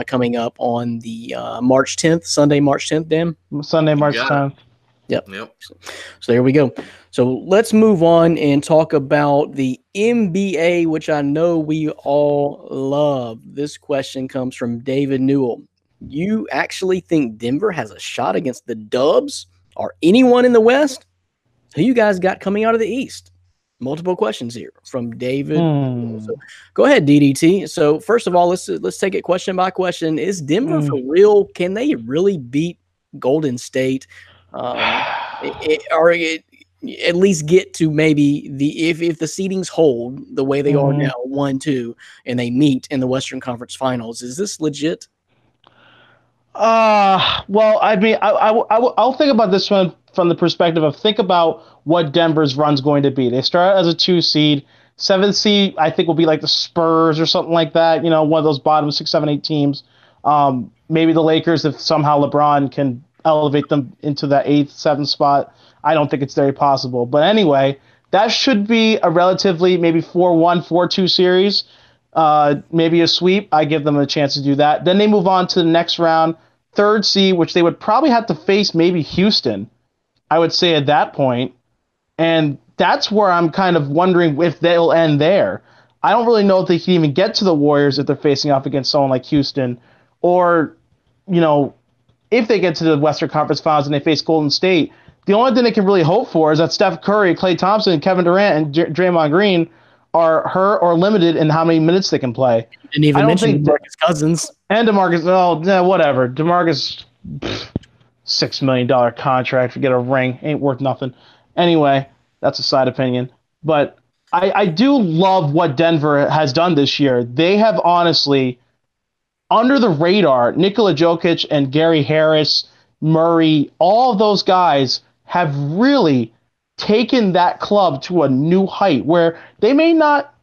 coming up on the March 10th, Sunday, March 10th, Dan? Sunday, March 10th. Yep. So there we go. So let's move on and talk about the NBA, which I know we all love. This question comes from David Newell. You actually think Denver has a shot against the Dubs or anyone in the West? Who you guys got coming out of the East? Multiple questions here from David. So go ahead, DDT. So first of all, let's take it question by question. Is Denver for real? Can they really beat Golden State? Or at least get to maybe if the seedings hold the way they are now, 1-2, and they meet in the Western Conference Finals. Is this legit? Well, I mean, I'll think about this one from the perspective of think about what Denver's run's going to be. They start as a 2 seed. 7th seed, I think, will be like the Spurs or something like that. One of those bottom 6, 7, 8 teams. Maybe the Lakers, if somehow LeBron can elevate them into that 8th, 7th spot. I don't think it's very possible. But anyway, that should be a relatively maybe 4-1, 4-2 series. Maybe a sweep. I give them a chance to do that. Then they move on to the next round, 3rd seed, which they would probably have to face maybe Houston, I would say at that point. And that's where I'm kind of wondering if they'll end there. I don't really know if they can even get to the Warriors if they're facing off against someone like Houston. Or, if they get to the Western Conference Finals and they face Golden State, the only thing they can really hope for is that Steph Curry, Klay Thompson, Kevin Durant, and Draymond Green are hurt or limited in how many minutes they can play. Didn't even mention DeMarcus Cousins. And DeMarcus, whatever. DeMarcus, $6 million contract to get a ring. Ain't worth nothing. Anyway, that's a side opinion. But I do love what Denver has done this year. They have honestly, under the radar, Nikola Jokic and Gary Harris, Murray, all of those guys have really taken that club to a new height where they may not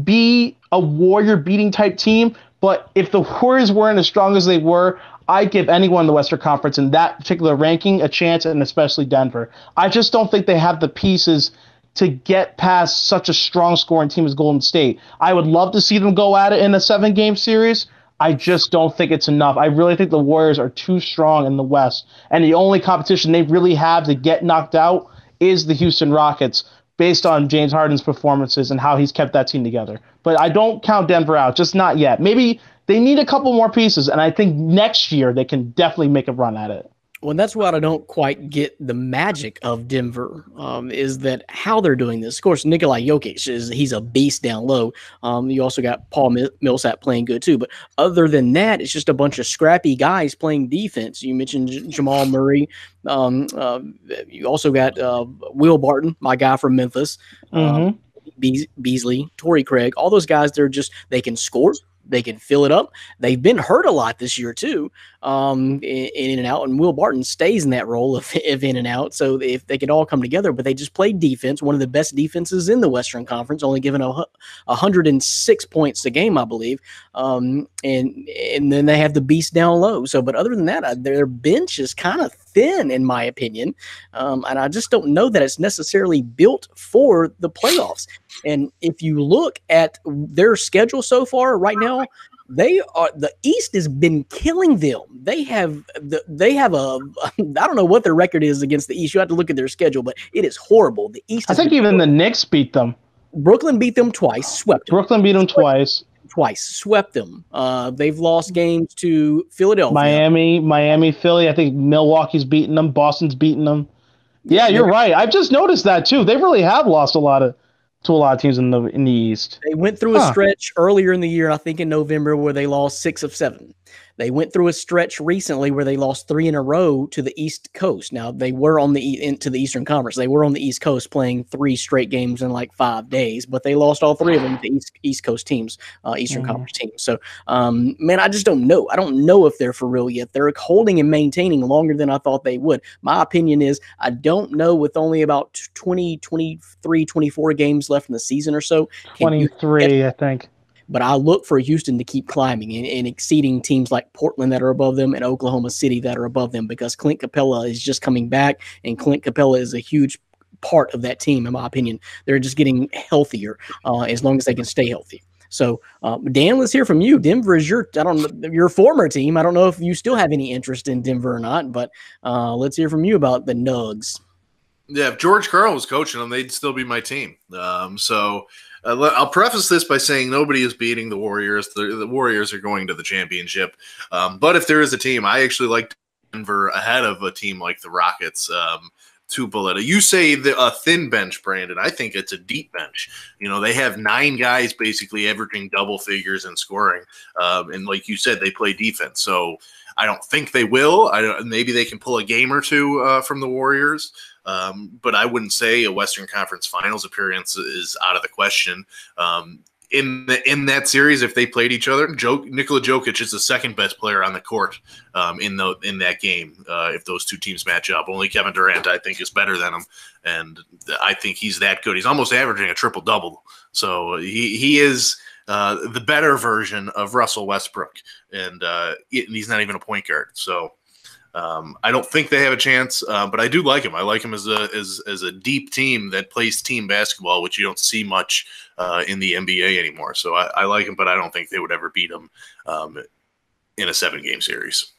be a Warrior beating type team, but if the Warriors weren't as strong as they were, I'd give anyone in the Western Conference in that particular ranking a chance, and especially Denver. I just don't think they have the pieces to get past such a strong scoring team as Golden State. I would love to see them go at it in a 7-game series. I just don't think it's enough. I really think the Warriors are too strong in the West, and the only competition they really have to get knocked out is the Houston Rockets, based on James Harden's performances and how he's kept that team together. But I don't count Denver out, just not yet. Maybe they need a couple more pieces, and I think next year they can definitely make a run at it. Well, that's what I don't quite get the magic of Denver, is that how they're doing this. Of course, Nikola Jokic, he's a beast down low. You also got Paul Millsap playing good too. But other than that, it's just a bunch of scrappy guys playing defense. You mentioned Jamal Murray. You also got Will Barton, my guy from Memphis, Beasley, Torrey Craig. All those guys, they can score. They can fill it up. They've been hurt a lot this year too, in and out. And Will Barton stays in that role of in and out. So if they could all come together, but they just play defense, one of the best defenses in the Western Conference, only giving 106 points a game, I believe. And then they have the beast down low. So, but other than that, their bench is kind of thin, in my opinion. And I just don't know that it's necessarily built for the playoffs. And if you look at their schedule so far right now, the East has been killing them. They have I don't know what their record is against the East. You have to look at their schedule, but it is horrible. The East. I think even the Knicks beat them. Brooklyn beat them twice, swept them. Brooklyn beat them twice, swept them. They've lost games to Philadelphia, Miami, Philly. I think Milwaukee's beaten them. Boston's beaten them. Yeah, you're right. I've just noticed that too. They really have lost to a lot of teams in the East. They went through a stretch earlier in the year, I think in November, where they lost 6 of 7. They went through a stretch recently where they lost 3 in a row to the East Coast. Now, they were into the Eastern Conference. They were on the East Coast playing 3 straight games in like 5 days, but they lost all 3 of them to East Coast teams, Eastern Conference teams. So, man, I just don't know. I don't know if they're for real yet. They're holding and maintaining longer than I thought they would. My opinion is I don't know, with only about 20, 23, 24 games left in the season or so. 23, I think. But I look for Houston to keep climbing and exceeding teams like Portland that are above them and Oklahoma City that are above them, because Clint Capella is just coming back, and Clint Capella is a huge part of that team, in my opinion. They're just getting healthier as long as they can stay healthy. So, Dan, let's hear from you. Denver is your former team. I don't know if you still have any interest in Denver or not, but let's hear from you about the Nugs. Yeah, if George Karl was coaching them, they'd still be my team. I'll preface this by saying nobody is beating the Warriors. The Warriors are going to the championship. But if there is a team, I actually like Denver ahead of a team like the Rockets. Tupolita. You say a thin bench, Brandon. I think it's a deep bench. They have 9 guys basically averaging double figures in scoring. And like you said, they play defense. So I don't think they will. Maybe they can pull a game or two from the Warriors. But I wouldn't say a Western Conference Finals appearance is out of the question. In that series, if they played each other, Nikola Jokic is the second best player on the court in that game. If those two teams match up, only Kevin Durant I think is better than him, and I think he's that good. He's almost averaging a triple double. So he is the better version of Russell Westbrook, and he's not even a point guard. So. I don't think they have a chance, but I do like him. I like him as a deep team that plays team basketball, which you don't see much in the NBA anymore. So I like him, but I don't think they would ever beat him in a 7-game series.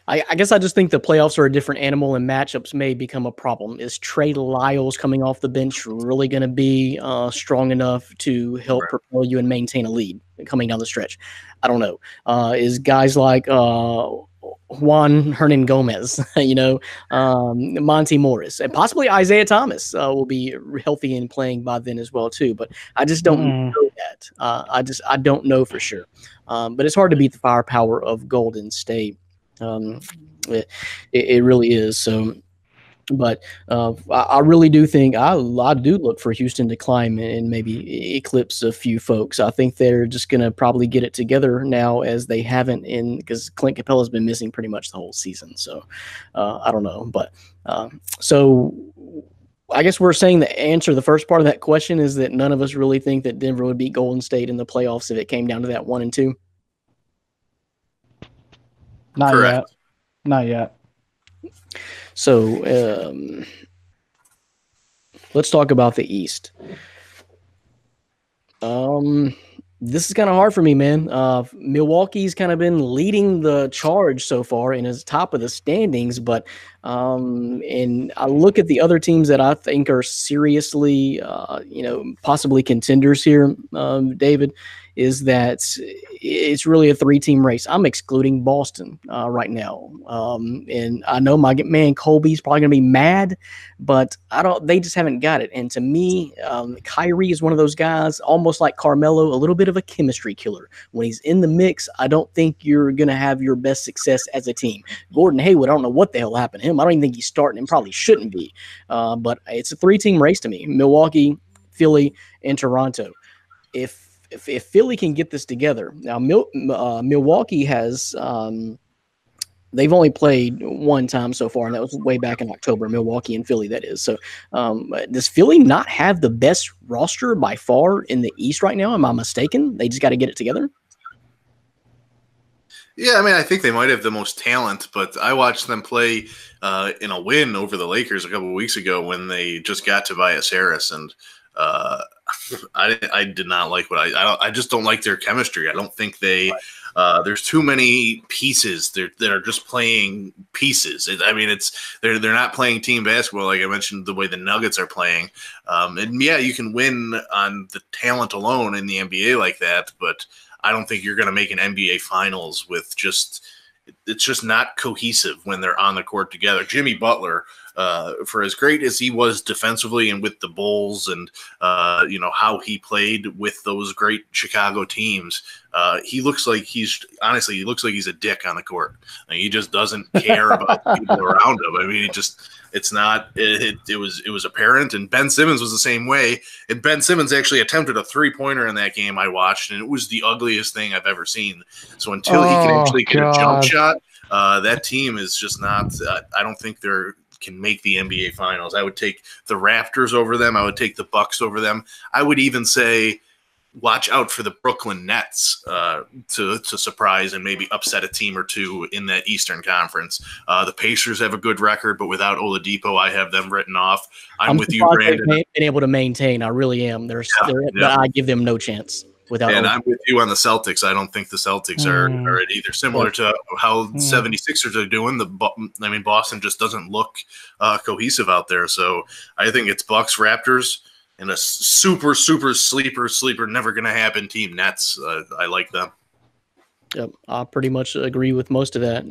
I guess I just think the playoffs are a different animal, and matchups may become a problem. Is Trey Lyles coming off the bench really going to be strong enough to help propel you and maintain a lead coming down the stretch? I don't know. Is guys like Juan Hernan Gomez, Monty Morris, and possibly Isaiah Thomas will be healthy and playing by then as well too. But I just don't know that. I don't know for sure. But it's hard to beat the firepower of Golden State. It really is. So. But I really do think I do look for Houston to climb and maybe eclipse a few folks. I think they're just going to probably get it together now, as they haven't because Clint Capella's been missing pretty much the whole season. So I don't know. But so I guess we're saying the answer to the first part of that question is that none of us really think that Denver would beat Golden State in the playoffs if it came down to that 1 and 2. Not yet. So let's talk about the East. This is kind of hard for me, man. Milwaukee's kind of been leading the charge so far and is top of the standings, but and I look at the other teams that I think are seriously, possibly contenders here, David, is that it's really a 3-team race. I'm excluding Boston right now. And I know my man Colby's probably going to be mad, but they just haven't got it. And to me, Kyrie is one of those guys, almost like Carmelo, a little bit of a chemistry killer. When he's in the mix, I don't think you're going to have your best success as a team. Gordon Hayward, I don't know what the hell happened to him. I don't even think he's starting and probably shouldn't be. But it's a 3-team race to me: Milwaukee, Philly, and Toronto. If Philly can get this together now, Milwaukee has they've only played one time so far, and that was way back in October. Milwaukee and Philly, that is. So, does Philly not have the best roster by far in the East right now? Am I mistaken? They just got to get it together. Yeah, I mean, I think they might have the most talent, but I watched them play in a win over the Lakers a couple of weeks ago when they just got Tobias Harris, and I did not like I just don't like their chemistry. I don't think there's too many pieces that are just playing pieces. I mean, they're not playing team basketball like I mentioned the way the Nuggets are playing. And yeah, you can win on the talent alone in the NBA like that, but I don't think you're going to make an NBA Finals with it's just not cohesive when they're on the court together. Jimmy Butler, for as great as he was defensively and with the Bulls and, how he played with those great Chicago teams, he looks like he's a dick on the court. Like, he just doesn't care about the people around him. I mean, it was apparent, and Ben Simmons was the same way. And Ben Simmons actually attempted a 3-pointer in that game I watched, and it was the ugliest thing I've ever seen. So until he can actually get a jump shot, that team is just not. I don't think can make the NBA Finals. I would take the Raptors over them. I would take the Bucks over them. I would even say, watch out for the Brooklyn Nets to surprise and maybe upset a team or two in that Eastern Conference. The Pacers have a good record, but without Oladipo, I have them written off. I'm with you, Brandon. They've been able to maintain. I really am. But I give them no chance. And I'm with you on the Celtics. I don't think the Celtics are either. Similar to how 76ers are doing. Boston just doesn't look cohesive out there. So I think it's Bucks, Raptors, and a super, super sleeper, never going to happen team, Nets. I like them. Yep, I pretty much agree with most of that.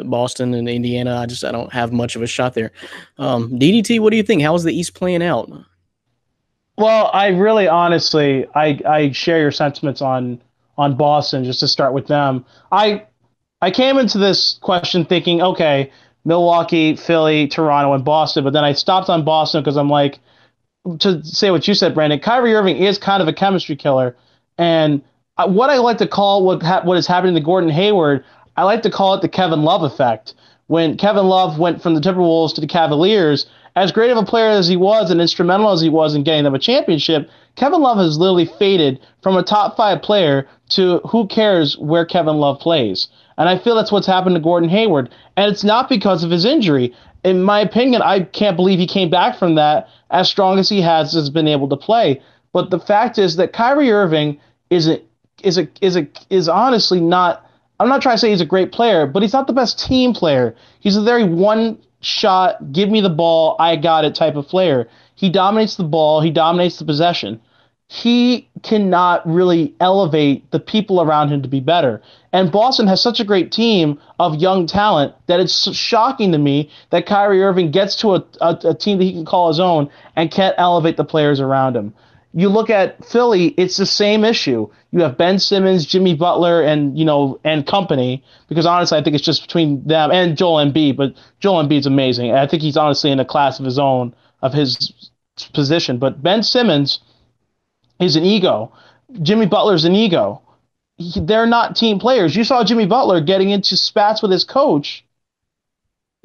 Boston and Indiana, I don't have much of a shot there. DDT, what do you think? How's the East playing out? Well, I really honestly, I share your sentiments on Boston, just to start with them. I came into this question thinking, okay, Milwaukee, Philly, Toronto, and Boston, but then I stopped on Boston because I'm like, to say what you said, Brandon, Kyrie Irving is kind of a chemistry killer. And what I like to call what is happening to Gordon Hayward, I like to call it the Kevin Love effect. When Kevin Love went from the Timberwolves to the Cavaliers, as great of a player as he was and instrumental as he was in getting them a championship, Kevin Love has literally faded from a top 5 player to who cares where Kevin Love plays. And I feel that's what's happened to Gordon Hayward. And it's not because of his injury. In my opinion, I can't believe he came back from that as strong as he has been able to play. But the fact is that Kyrie Irving is honestly not. I'm not trying to say he's a great player, but he's not the best team player. He's a very one-shot, give me the ball, I got it type of player. He dominates the ball. He dominates the possession. he cannot really elevate the people around him to be better. And Boston has such a great team of young talent that it's shocking to me that Kyrie Irving gets to a team that he can call his own and can't elevate the players around him. You look at Philly, it's the same issue. You have Ben Simmons, Jimmy Butler, and company. Because honestly, I think it's just between them and Joel Embiid. But Joel Embiid's amazing. I think he's honestly in a class of his own of his position. But Ben Simmons is an ego. Jimmy Butler's an ego. They're not team players. You saw Jimmy Butler getting into spats with his coach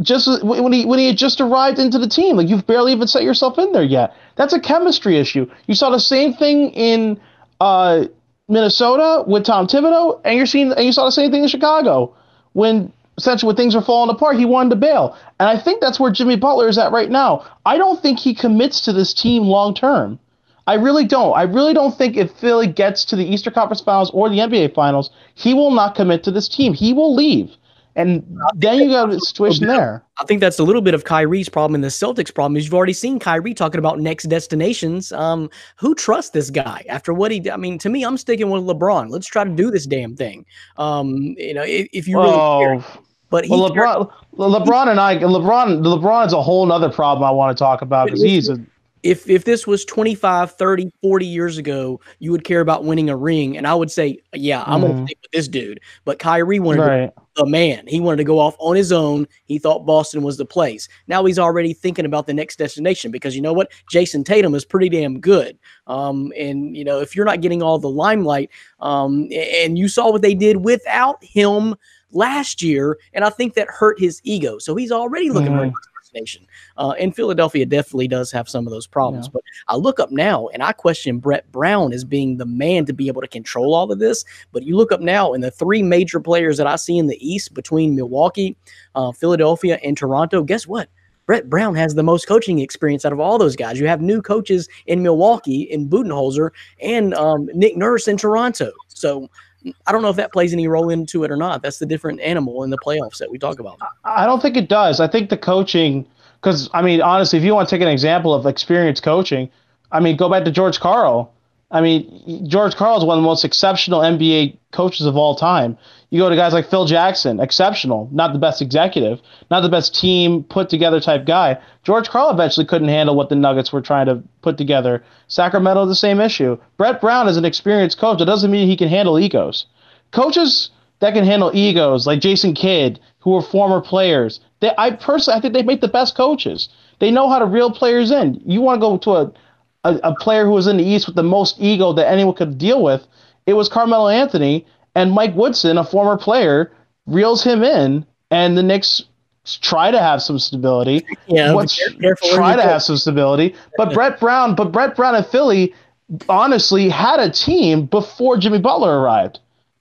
just when he had just arrived into the team. Like, you've barely even set yourself in there yet. That's a chemistry issue. You saw the same thing in Minnesota with Tom Thibodeau, and you saw the same thing in Chicago when essentially when things were falling apart. He wanted to bail, and I think that's where Jimmy Butler is at right now. I don't think he commits to this team long term. I really don't. I really don't think if Philly gets to the Eastern Conference Finals or the NBA Finals, he will not commit to this team. He will leave. And then you got a situation there. I think that's a little bit of Kyrie's problem and the Celtics' problem is you've already seen Kyrie talking about next destinations. Who trusts this guy after what he did? I mean, to me, I'm sticking with LeBron. Let's try to do this damn thing. If you really care. But LeBron is a whole other problem I want to talk about because he's a. If this was 25, 30, 40 years ago, you would care about winning a ring. And I would say, yeah, I'm going to stick with this dude. But Kyrie wanted to be the man. He wanted to go off on his own. He thought Boston was the place. Now he's already thinking about the next destination because you know what? Jason Tatum is pretty damn good. If you're not getting all the limelight, and you saw what they did without him last year, and I think that hurt his ego. So he's already looking for nation. And Philadelphia definitely does have some of those problems. Yeah. But I look up now and I question Brett Brown as being the man to be able to control all of this. But you look up now and the three major players that I see in the East between Milwaukee, Philadelphia, and Toronto, guess what? Brett Brown has the most coaching experience out of all those guys. You have new coaches in Milwaukee, in Budenholzer, and Nick Nurse in Toronto. So I don't know if that plays any role into it or not. That's the different animal in the playoffs that we talk about. I don't think it does. I think the coaching, because, I mean, honestly, if you want to take an example of experienced coaching, I mean, go back to George Karl. I mean, George Karl is one of the most exceptional NBA coaches of all time. You go to guys like Phil Jackson, exceptional, not the best executive, not the best team put together type guy. George Karl eventually couldn't handle what the Nuggets were trying to put together. Sacramento, the same issue. Brett Brown is an experienced coach. That doesn't mean he can handle egos. Coaches that can handle egos, like Jason Kidd, who are former players, I think they make the best coaches. They know how to reel players in. You want to go to a player who was in the East with the most ego that anyone could deal with, it was Carmelo Anthony, and Mike Woodson, a former player, reels him in, and the Knicks try to have some stability. Yeah, try to have some stability. But Brett Brown and Philly honestly had a team before Jimmy Butler arrived.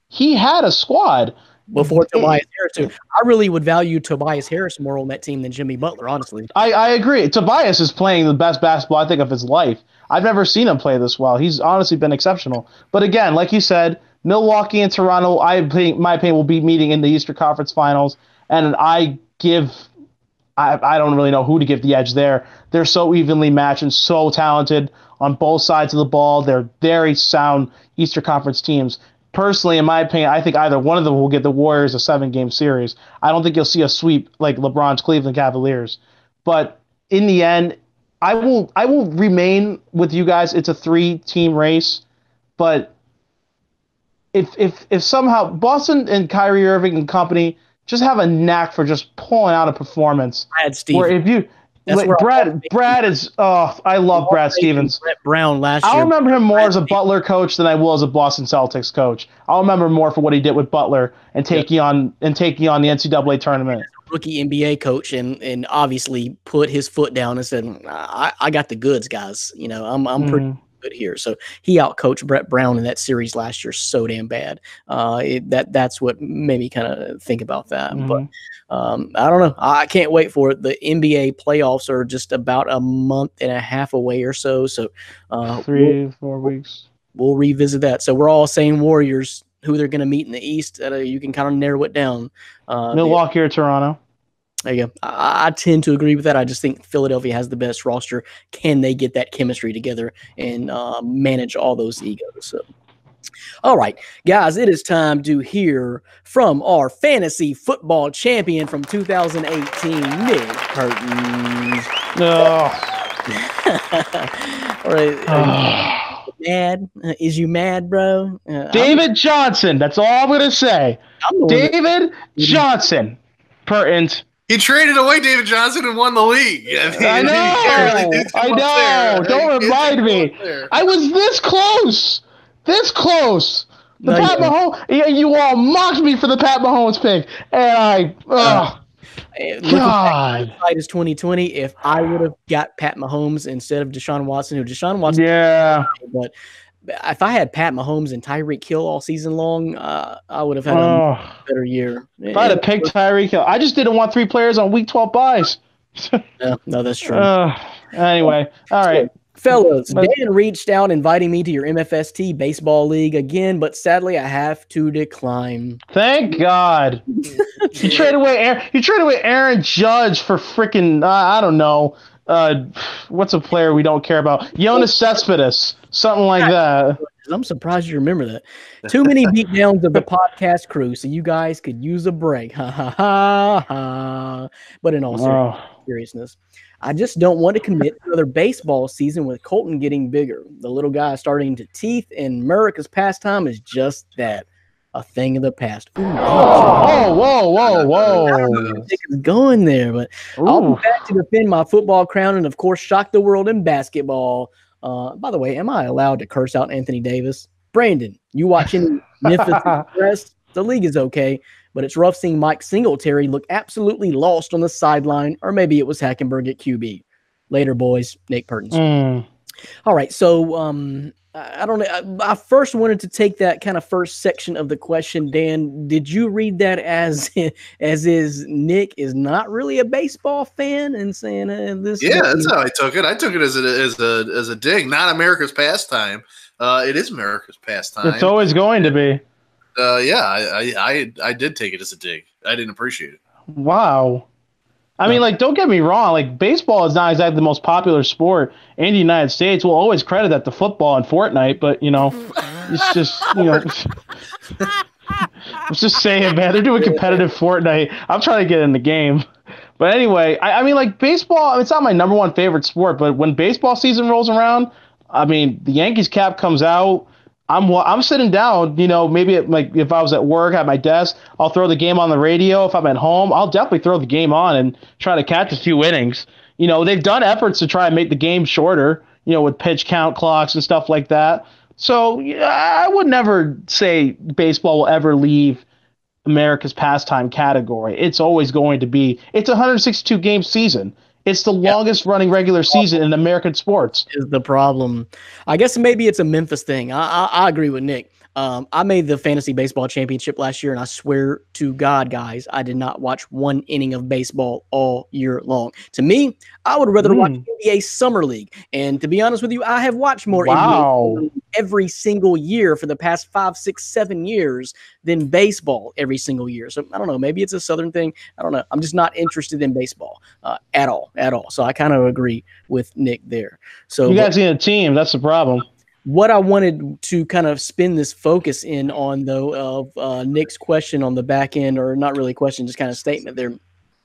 He had a squad. Before Tobias Harris, too. I really would value Tobias Harris more on that team than Jimmy Butler, honestly. I agree. Tobias is playing the best basketball, I think, of his life. I've never seen him play this well. He's honestly been exceptional. But again, like you said, Milwaukee and Toronto, my opinion, will be meeting in the Eastern Conference Finals. And I don't really know who to give the edge there. They're so evenly matched and so talented on both sides of the ball. They're very sound Eastern Conference teams. Personally, in my opinion, I think either one of them will get the Warriors a 7-game series. I don't think you'll see a sweep like LeBron's Cleveland Cavaliers. But in the end, I will remain with you guys. It's a 3-team race. But if somehow Boston and Kyrie Irving and company just have a knack for just pulling out a performance. Brad Stevens. Where if you Brad is I love Brad Stevens. Brett Brown last year. I'll remember him more as a Butler coach than I will as a Boston Celtics coach. I'll remember more for what he did with Butler and taking on the NCAA tournament. Rookie NBA coach and obviously put his foot down and said, I got the goods, guys. You know, I'm pretty good here. So he outcoached Brett Brown in that series last year so damn bad. That's what made me kind of think about that. But I don't know. I can't wait for it. The NBA playoffs are just about a month and a half away or so. So 3-4 weeks. We'll revisit that. So we're all saying Warriors, who they're going to meet in the East. You can kind of narrow it down. Milwaukee or Toronto? There you go. I tend to agree with that. I just think Philadelphia has the best roster. Can they get that chemistry together and manage all those egos? So, all right, guys, it is time to hear from our fantasy football champion from 2018, Nick Curtins. No. All right. Are you mad? Is you mad, bro? David Johnson. That's all I'm going to say. David Johnson. Pertins. He traded away David Johnson and won the league. I know. Don't remind me. I was this close. This close. The Pat Mahomes. You all mocked me for the Pat Mahomes pick, and God. It is 2020. If I would have got Pat Mahomes instead of Deshaun Watson, yeah. But if I had Pat Mahomes and Tyreek Hill all season long, I would have had a better year. If I had picked Tyreek Hill, I just didn't want 3 players on Week 12 buys. No, that's true. Anyway, all right. Fellas, Dan reached out inviting me to your MFST baseball league again, but sadly I have to decline. Thank God. You traded away Aaron Judge for freaking I don't know. What's a player we don't care about? Jonas Cespedes, something like that. I'm surprised you remember that. Too many beatdowns of the podcast crew, so you guys could use a break. Ha ha ha ha. But in all seriousness, I just don't want to commit to another baseball season with Colton getting bigger. The little guy starting to teeth, and America's pastime is just that. A thing of the past. Ooh, whoa. It's going there, but I'll be back to defend my football crown and, of course, shock the world in basketball. By the way, am I allowed to curse out Anthony Davis? Brandon, you watching Memphis Express? The league is okay, but it's rough seeing Mike Singletary look absolutely lost on the sideline, or maybe it was Hackenberg at QB. Later, boys. Nick Pertins. All right, so I don't know. I first wanted to take that kind of first section of the question. Dan, did you read that as is Nick is not really a baseball fan and saying this? Yeah, that's how I took it. I took it as a dig, not America's pastime. It is America's pastime. It's always going to be. I did take it as a dig. I didn't appreciate it. Wow. I mean, don't get me wrong. Baseball is not exactly the most popular sport in the United States. We'll always credit that to football and Fortnite, but, it's just, I was just saying, man, they're doing competitive Fortnite. I'm trying to get in the game. But anyway, I mean, baseball, it's not my number one favorite sport, but when baseball season rolls around, I mean, the Yankees cap comes out. I'm sitting down, maybe if I was at work at my desk, I'll throw the game on the radio. If I'm at home, I'll definitely throw the game on and try to catch a few innings. They've done efforts to try and make the game shorter, with pitch count clocks and stuff like that. So I would never say baseball will ever leave America's pastime category. It's always going to be. It's a 162 game season. It's the longest running regular season in American sports. Is the problem. I guess maybe it's a Memphis thing. I agree with Nick. I made the fantasy baseball championship last year, and I swear to God, guys, I did not watch one inning of baseball all year long. To me, I would rather watch NBA Summer League. And to be honest with you, I have watched more NBA every single year for the past 5, 6, 7 years than baseball every single year. So I don't know. Maybe it's a Southern thing. I don't know. I'm just not interested in baseball at all. So I kind of agree with Nick there. So you guys need a team. That's the problem. What I wanted to kind of spin this focus in on, though, of Nick's question on the back end, or not really question, just kind of statement there,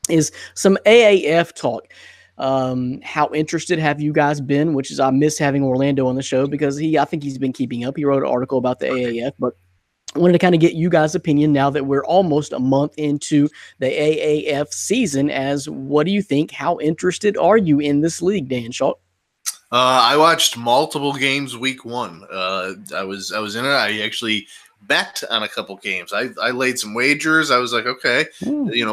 is some AAF talk. How interested have you guys been? Which is, I miss having Orlando on the show because I think he's been keeping up. He wrote an article about the AAF, but I wanted to kind of get you guys' opinion now that we're almost a month into the AAF season. As what do you think? How interested are you in this league, Dan Schultz? I watched multiple games week 1. I was in it. I actually bet on a couple games. I laid some wagers. I was like, okay,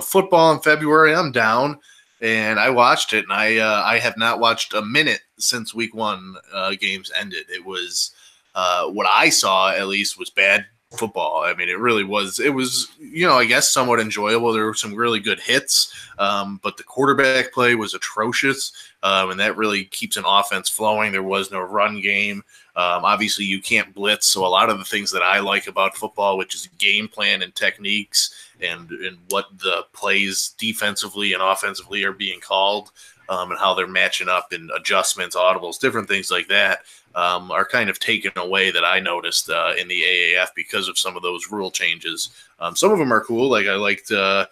football in February, I'm down. And I watched it, and I have not watched a minute since week 1 games ended. It was what I saw, at least, was bad football. I mean, it really was. It was, I guess somewhat enjoyable. There were some really good hits, but the quarterback play was atrocious, and that really keeps an offense flowing. There was no run game. Obviously, you can't blitz, so a lot of the things that I like about football, which is game plan and techniques and what the plays defensively and offensively are being called, and how they're matching up in adjustments, audibles, different things like that, are kind of taken away that I noticed in the AAF because of some of those rule changes. Some of them are cool. Like I liked, the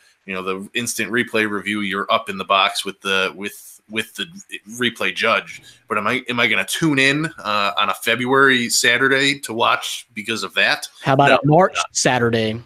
instant replay review. You're up in the box with the replay judge. But am I going to tune in on a February Saturday to watch because of that? How about a March Saturday?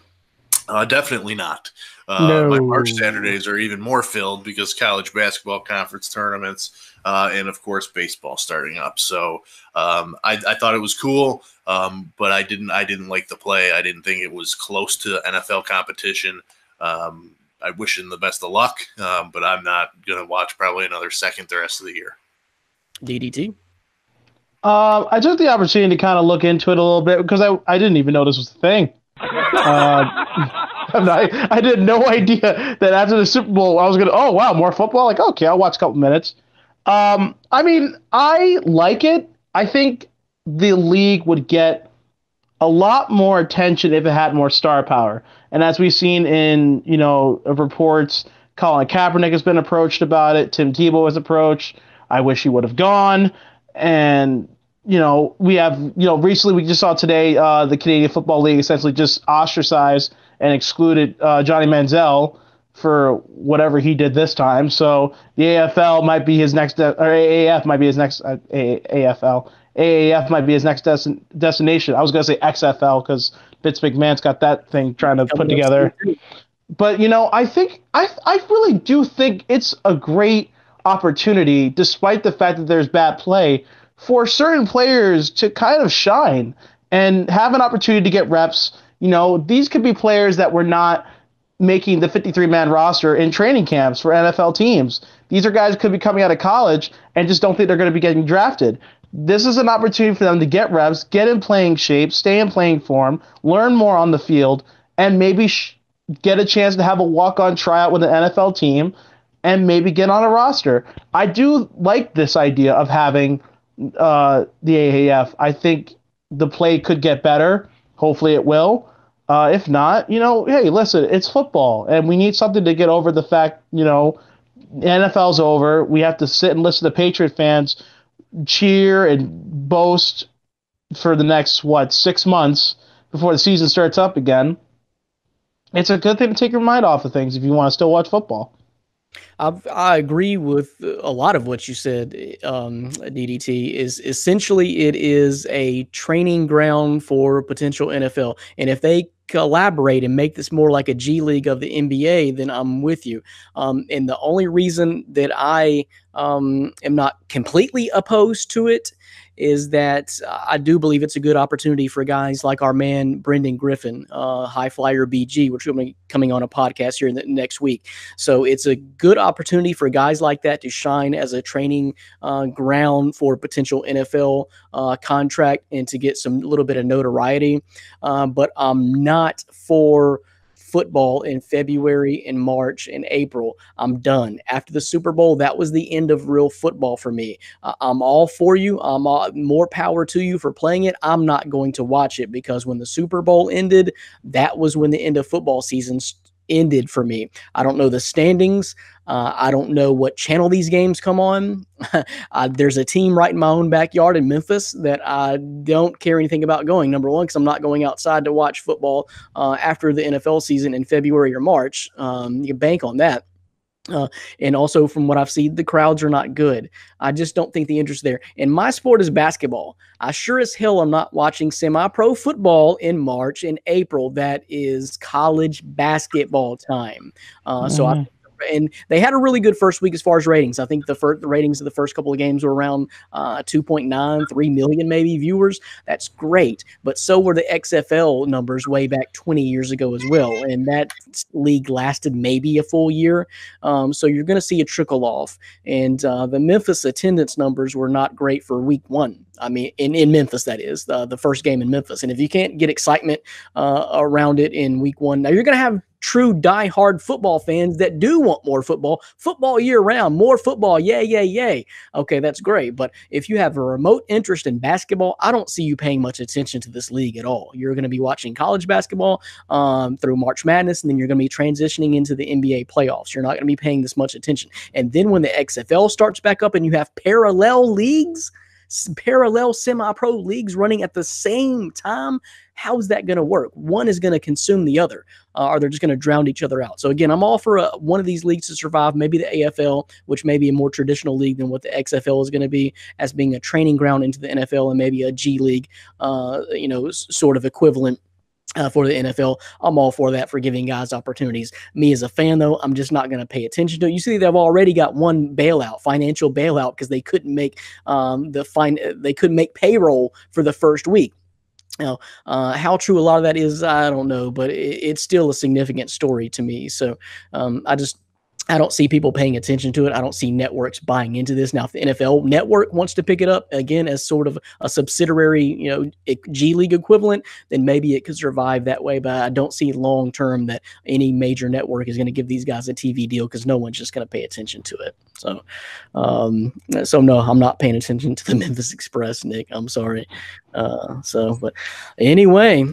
Definitely not. No. My March Saturdays are even more filled because college basketball conference tournaments and, of course, baseball starting up. So I thought it was cool, but I didn't like the play. I didn't think it was close to NFL competition. I wish him the best of luck, but I'm not going to watch probably another second the rest of the year. DDT? I took the opportunity to kind of look into it a little bit because I didn't even know this was a thing. I had no idea that after the Super Bowl, I was going to, oh, wow, more football? Like, okay, I'll watch a couple minutes. I mean, I like it. I think the league would get a lot more attention if it had more star power. And as we've seen in, reports, Colin Kaepernick has been approached about it. Tim Tebow was approached. I wish he would have gone. And, we have, recently we just saw today the Canadian Football League essentially just ostracized and excluded Johnny Manziel for whatever he did this time. So the AFL might be his next, or AAF might be his next, AFL. AAF might be his next destination. I was going to say XFL because Vince McMahon's got that thing trying to put together. But, I really do think it's a great opportunity, despite the fact that there's bad play, for certain players to kind of shine and have an opportunity to get reps. These could be players that were not making the 53-man roster in training camps for NFL teams. These are guys who could be coming out of college and just don't think they're going to be getting drafted. This is an opportunity for them to get reps, get in playing shape, stay in playing form, learn more on the field, and maybe get a chance to have a walk-on tryout with an NFL team and maybe get on a roster. I do like this idea of having the AAF. I think the play could get better. Hopefully it will. If not, hey, listen, it's football, and we need something to get over the fact, NFL's over. We have to sit and listen to Patriot fans cheer and boast for the next 6 months before the season starts up again. It's a good thing to take your mind off of things if you want to still watch football. I agree with a lot of what you said, DDT. Is essentially it is a training ground for potential NFL. And if they collaborate and make this more like a G League of the NBA, then I'm with you. And the only reason that I am not completely opposed to it is that I do believe it's a good opportunity for guys like our man Brendan Griffin, High Flyer BG, which will be coming on a podcast here in the next week. So it's a good opportunity for guys like that to shine as a training ground for potential NFL contract and to get some little bit of notoriety. But I'm not for football in February and March and April. I'm done. After the Super Bowl, that was the end of real football for me. I'm all for you. I'm more power to you for playing it. I'm not going to watch it because when the Super Bowl ended, that was when the end of football season ended for me. I don't know the standings. I don't know what channel these games come on. There's a team right in my own backyard in Memphis that I don't care anything about going. Number one, because I'm not going outside to watch football after the NFL season in February or March. You can bank on that. And also from what I've seen, the crowds are not good. I just don't think the interest there. And my sport is basketball. I sure as hell am not watching semi-pro football in March and April. That is college basketball time. And they had a really good first week as far as ratings. I think the ratings of the first couple of games were around 2.9, 3 million maybe viewers. That's great. But so were the XFL numbers way back 20 years ago as well. And that league lasted maybe a full year. So you're going to see a trickle off. And the Memphis attendance numbers were not great for week one. I mean, in Memphis, that is, the first game in Memphis. And if you can't get excitement around it in week one, now you're going to have true diehard football fans that do want more football year round, more football, yay, yay, yay. Okay, that's great. But if you have a remote interest in basketball, I don't see you paying much attention to this league at all. You're going to be watching college basketball through March Madness, and then you're going to be transitioning into the NBA playoffs. You're not going to be paying this much attention. And then when the XFL starts back up and you have parallel leagues, parallel semi-pro leagues running at the same time, how is that going to work? One is going to consume the other, or they're just going to drown each other out. So again, I'm all for one of these leagues to survive, maybe the AFL, which may be a more traditional league than what the XFL is going to be, as being a training ground into the NFL, and maybe a G League, sort of equivalent for the NFL. I'm all for that, for giving guys opportunities. Me as a fan, though, I'm just not going to pay attention to it. You see, they've already got one financial bailout, because they couldn't make they couldn't make payroll for the first week. Now, how true a lot of that is, I don't know, but it's still a significant story to me. So I don't see people paying attention to it. I don't see networks buying into this. Now, if the NFL network wants to pick it up again as sort of a subsidiary, G League equivalent, then maybe it could survive that way. But I don't see long term that any major network is going to give these guys a TV deal, because no one's just going to pay attention to it. So no, I'm not paying attention to the Memphis Express, Nick. I'm sorry. But anyway,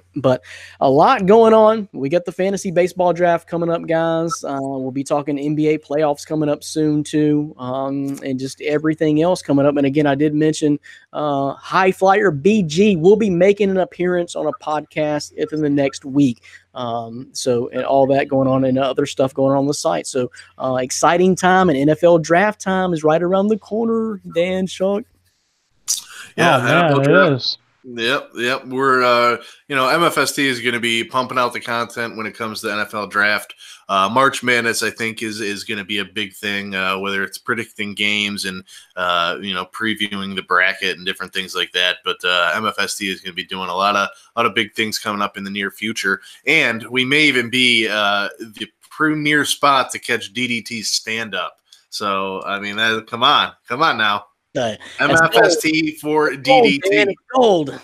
a lot going on. We got the fantasy baseball draft coming up, guys. We'll be talking NBA playoffs coming up soon too, and just everything else coming up. And again, I did mention High Flyer BG will be making an appearance on a podcast within the next week. And all that going on, and other stuff going on the site. So exciting time, and NFL draft time is right around the corner. Dan, Chuck. Yeah, man, it is. Yep. We're MFST is going to be pumping out the content when it comes to the NFL draft. March Madness, I think, is going to be a big thing, whether it's predicting games and previewing the bracket and different things like that. But MFST is going to be doing a lot of big things coming up in the near future, and we may even be the premier spot to catch DDT's stand up. So I mean, come on now. MFST for DDT. Man, it's gold.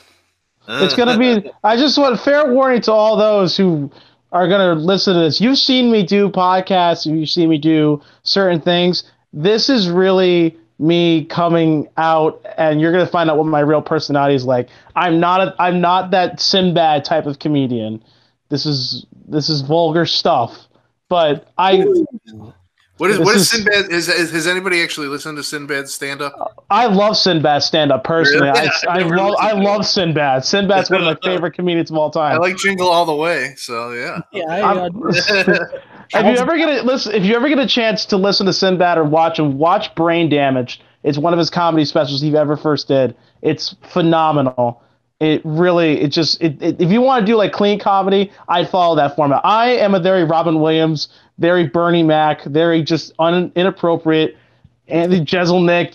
It's going to be, I just want fair warning to all those who are going to listen to this. You've seen me do podcasts, you've seen me do certain things. This is really me coming out, and you're going to find out what my real personality is like. I'm not that Sinbad type of comedian. This is vulgar stuff. But What is Sinbad? Has anybody actually listened to Sinbad's stand-up? I love Sinbad's stand-up personally. Really? I love Sinbad. Sinbad's one of my favorite comedians of all time. I like Jingle All the Way, so yeah. If you ever get a chance to listen to Sinbad or watch Brain Damaged. It's one of his comedy specials he ever first did. It's phenomenal. If you want to do like clean comedy, I'd follow that format. I am a very Robin Williams, very Bernie Mac, very just inappropriate, Andy Jeselnik,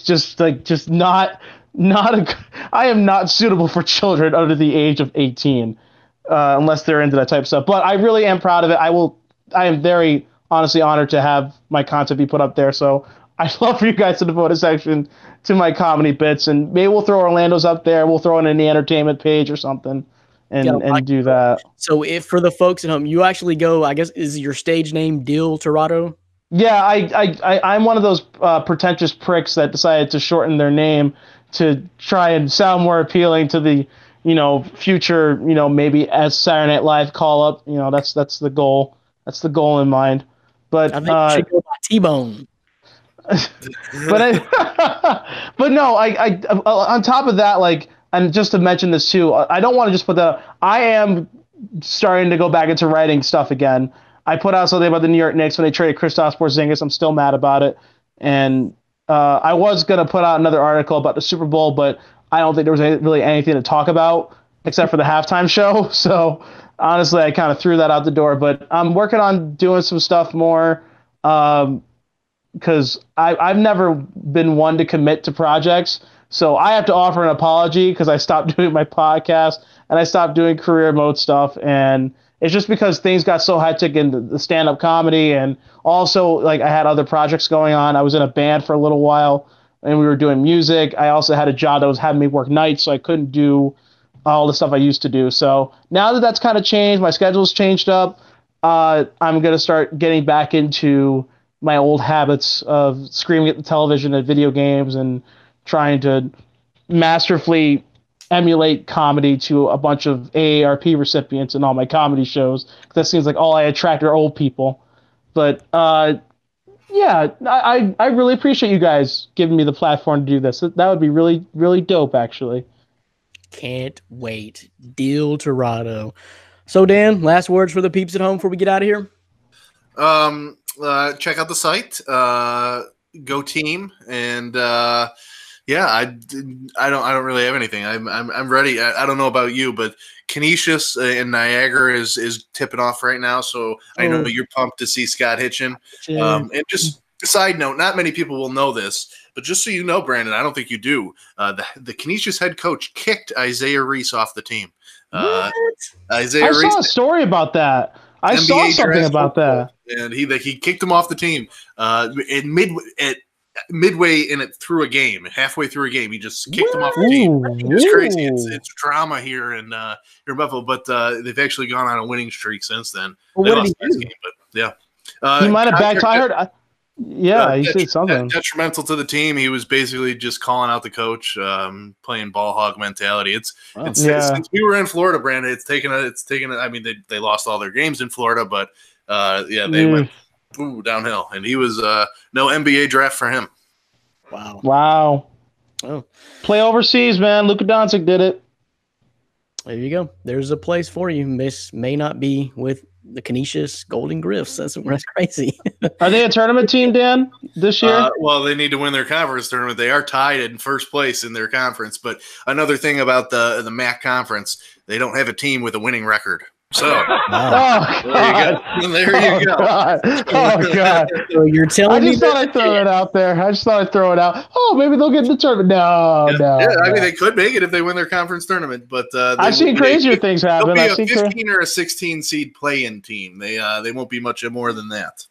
I am not suitable for children under the age of 18, unless they're into that type of stuff. But I really am proud of it. I am very honestly honored to have my content be put up there. So I'd love for you guys to devote a section to my comedy bits, and maybe we'll throw Orlando's up there. We'll throw it in the entertainment page or something, and do that. So if for the folks at home, you actually go, I guess, is your stage name Dil Torado? Yeah, I'm one of those pretentious pricks that decided to shorten their name to try and sound more appealing to the future, maybe as Saturday Night Live call up. That's the goal. That's the goal in mind. But I think you should go by T-Bone. but no, I on top of that, and just to mention this too, I don't want to just put that. I am starting to go back into writing stuff again. I put out something about the New York Knicks when they traded Kristaps Porzingis. I'm still mad about it, and I was gonna put out another article about the Super Bowl, but I don't think there was really anything to talk about except for the halftime show. So honestly, I kind of threw that out the door. But I'm working on doing some stuff more. Because I've never been one to commit to projects. So I have to offer an apology because I stopped doing my podcast and I stopped doing career mode stuff. And it's just because things got so hectic in the stand-up comedy. And also, I had other projects going on. I was in a band for a little while and we were doing music. I also had a job that was having me work nights, so I couldn't do all the stuff I used to do. So now that that's kind of changed, my schedule's changed up. I'm gonna start getting back into my old habits of screaming at the television at video games and trying to masterfully emulate comedy to a bunch of AARP recipients in all my comedy shows. That seems like all I attract are old people. But yeah, I really appreciate you guys giving me the platform to do this. That would be really, really dope, actually. Can't wait. Deal Torado. So, Dan, last words for the peeps at home before we get out of here? Check out the site. Go team. And yeah, I don't really have anything. I'm ready. I don't know about you, but Canisius in Niagara is tipping off right now. So I know you're pumped to see Scott Hitchin. And just a side note, not many people will know this, but just so you know, Brandon, I don't think you do. The Canisius head coach kicked Isaiah Reese off the team. What? I saw a story about that. I NBA saw something about that. And he kicked him off the team midway in it through a game, halfway through a game. He just kicked him off the team. It's crazy. It's drama here in Buffalo, but they've actually gone on a winning streak since then. Well, they what lost did he do? game, but yeah. He might have backed. I heard. Yeah, he said something detrimental to the team. He was basically just calling out the coach, playing ball hog mentality. It's since we were in Florida, Brandon. It's taken. I mean, they lost all their games in Florida, but they went downhill. And he was no NBA draft for him. Wow. Oh, play overseas, man. Luka Doncic did it. There you go. There's a place for you. This may not be with the Canisius Golden Griffs. That's crazy. Are they a tournament team, Dan, this year? Well, they need to win their conference tournament. They are tied in first place in their conference. But another thing about the MAC conference, they don't have a team with a winning record. So there you go. Oh God! So you're telling me? I just thought I'd throw it out there. Oh, maybe they'll get in the tournament. No. I mean, they could make it if they win their conference tournament. But I've seen crazier things happen. They'll be a 15 or a 16 seed play-in team. They won't be much more than that.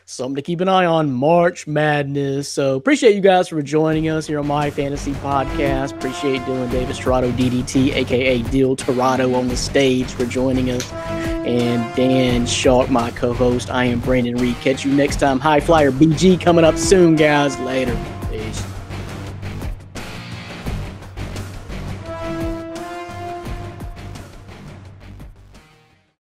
Something to keep an eye on, March Madness. So appreciate you guys for joining us here on My Fantasy Podcast. Appreciate Dylan Davis, Torado DDT, a.k.a. Dill Torado on the stage for joining us. And Dan Schalk, my co-host. I am Brandon Reed. Catch you next time. High Flyer BG coming up soon, guys. Later.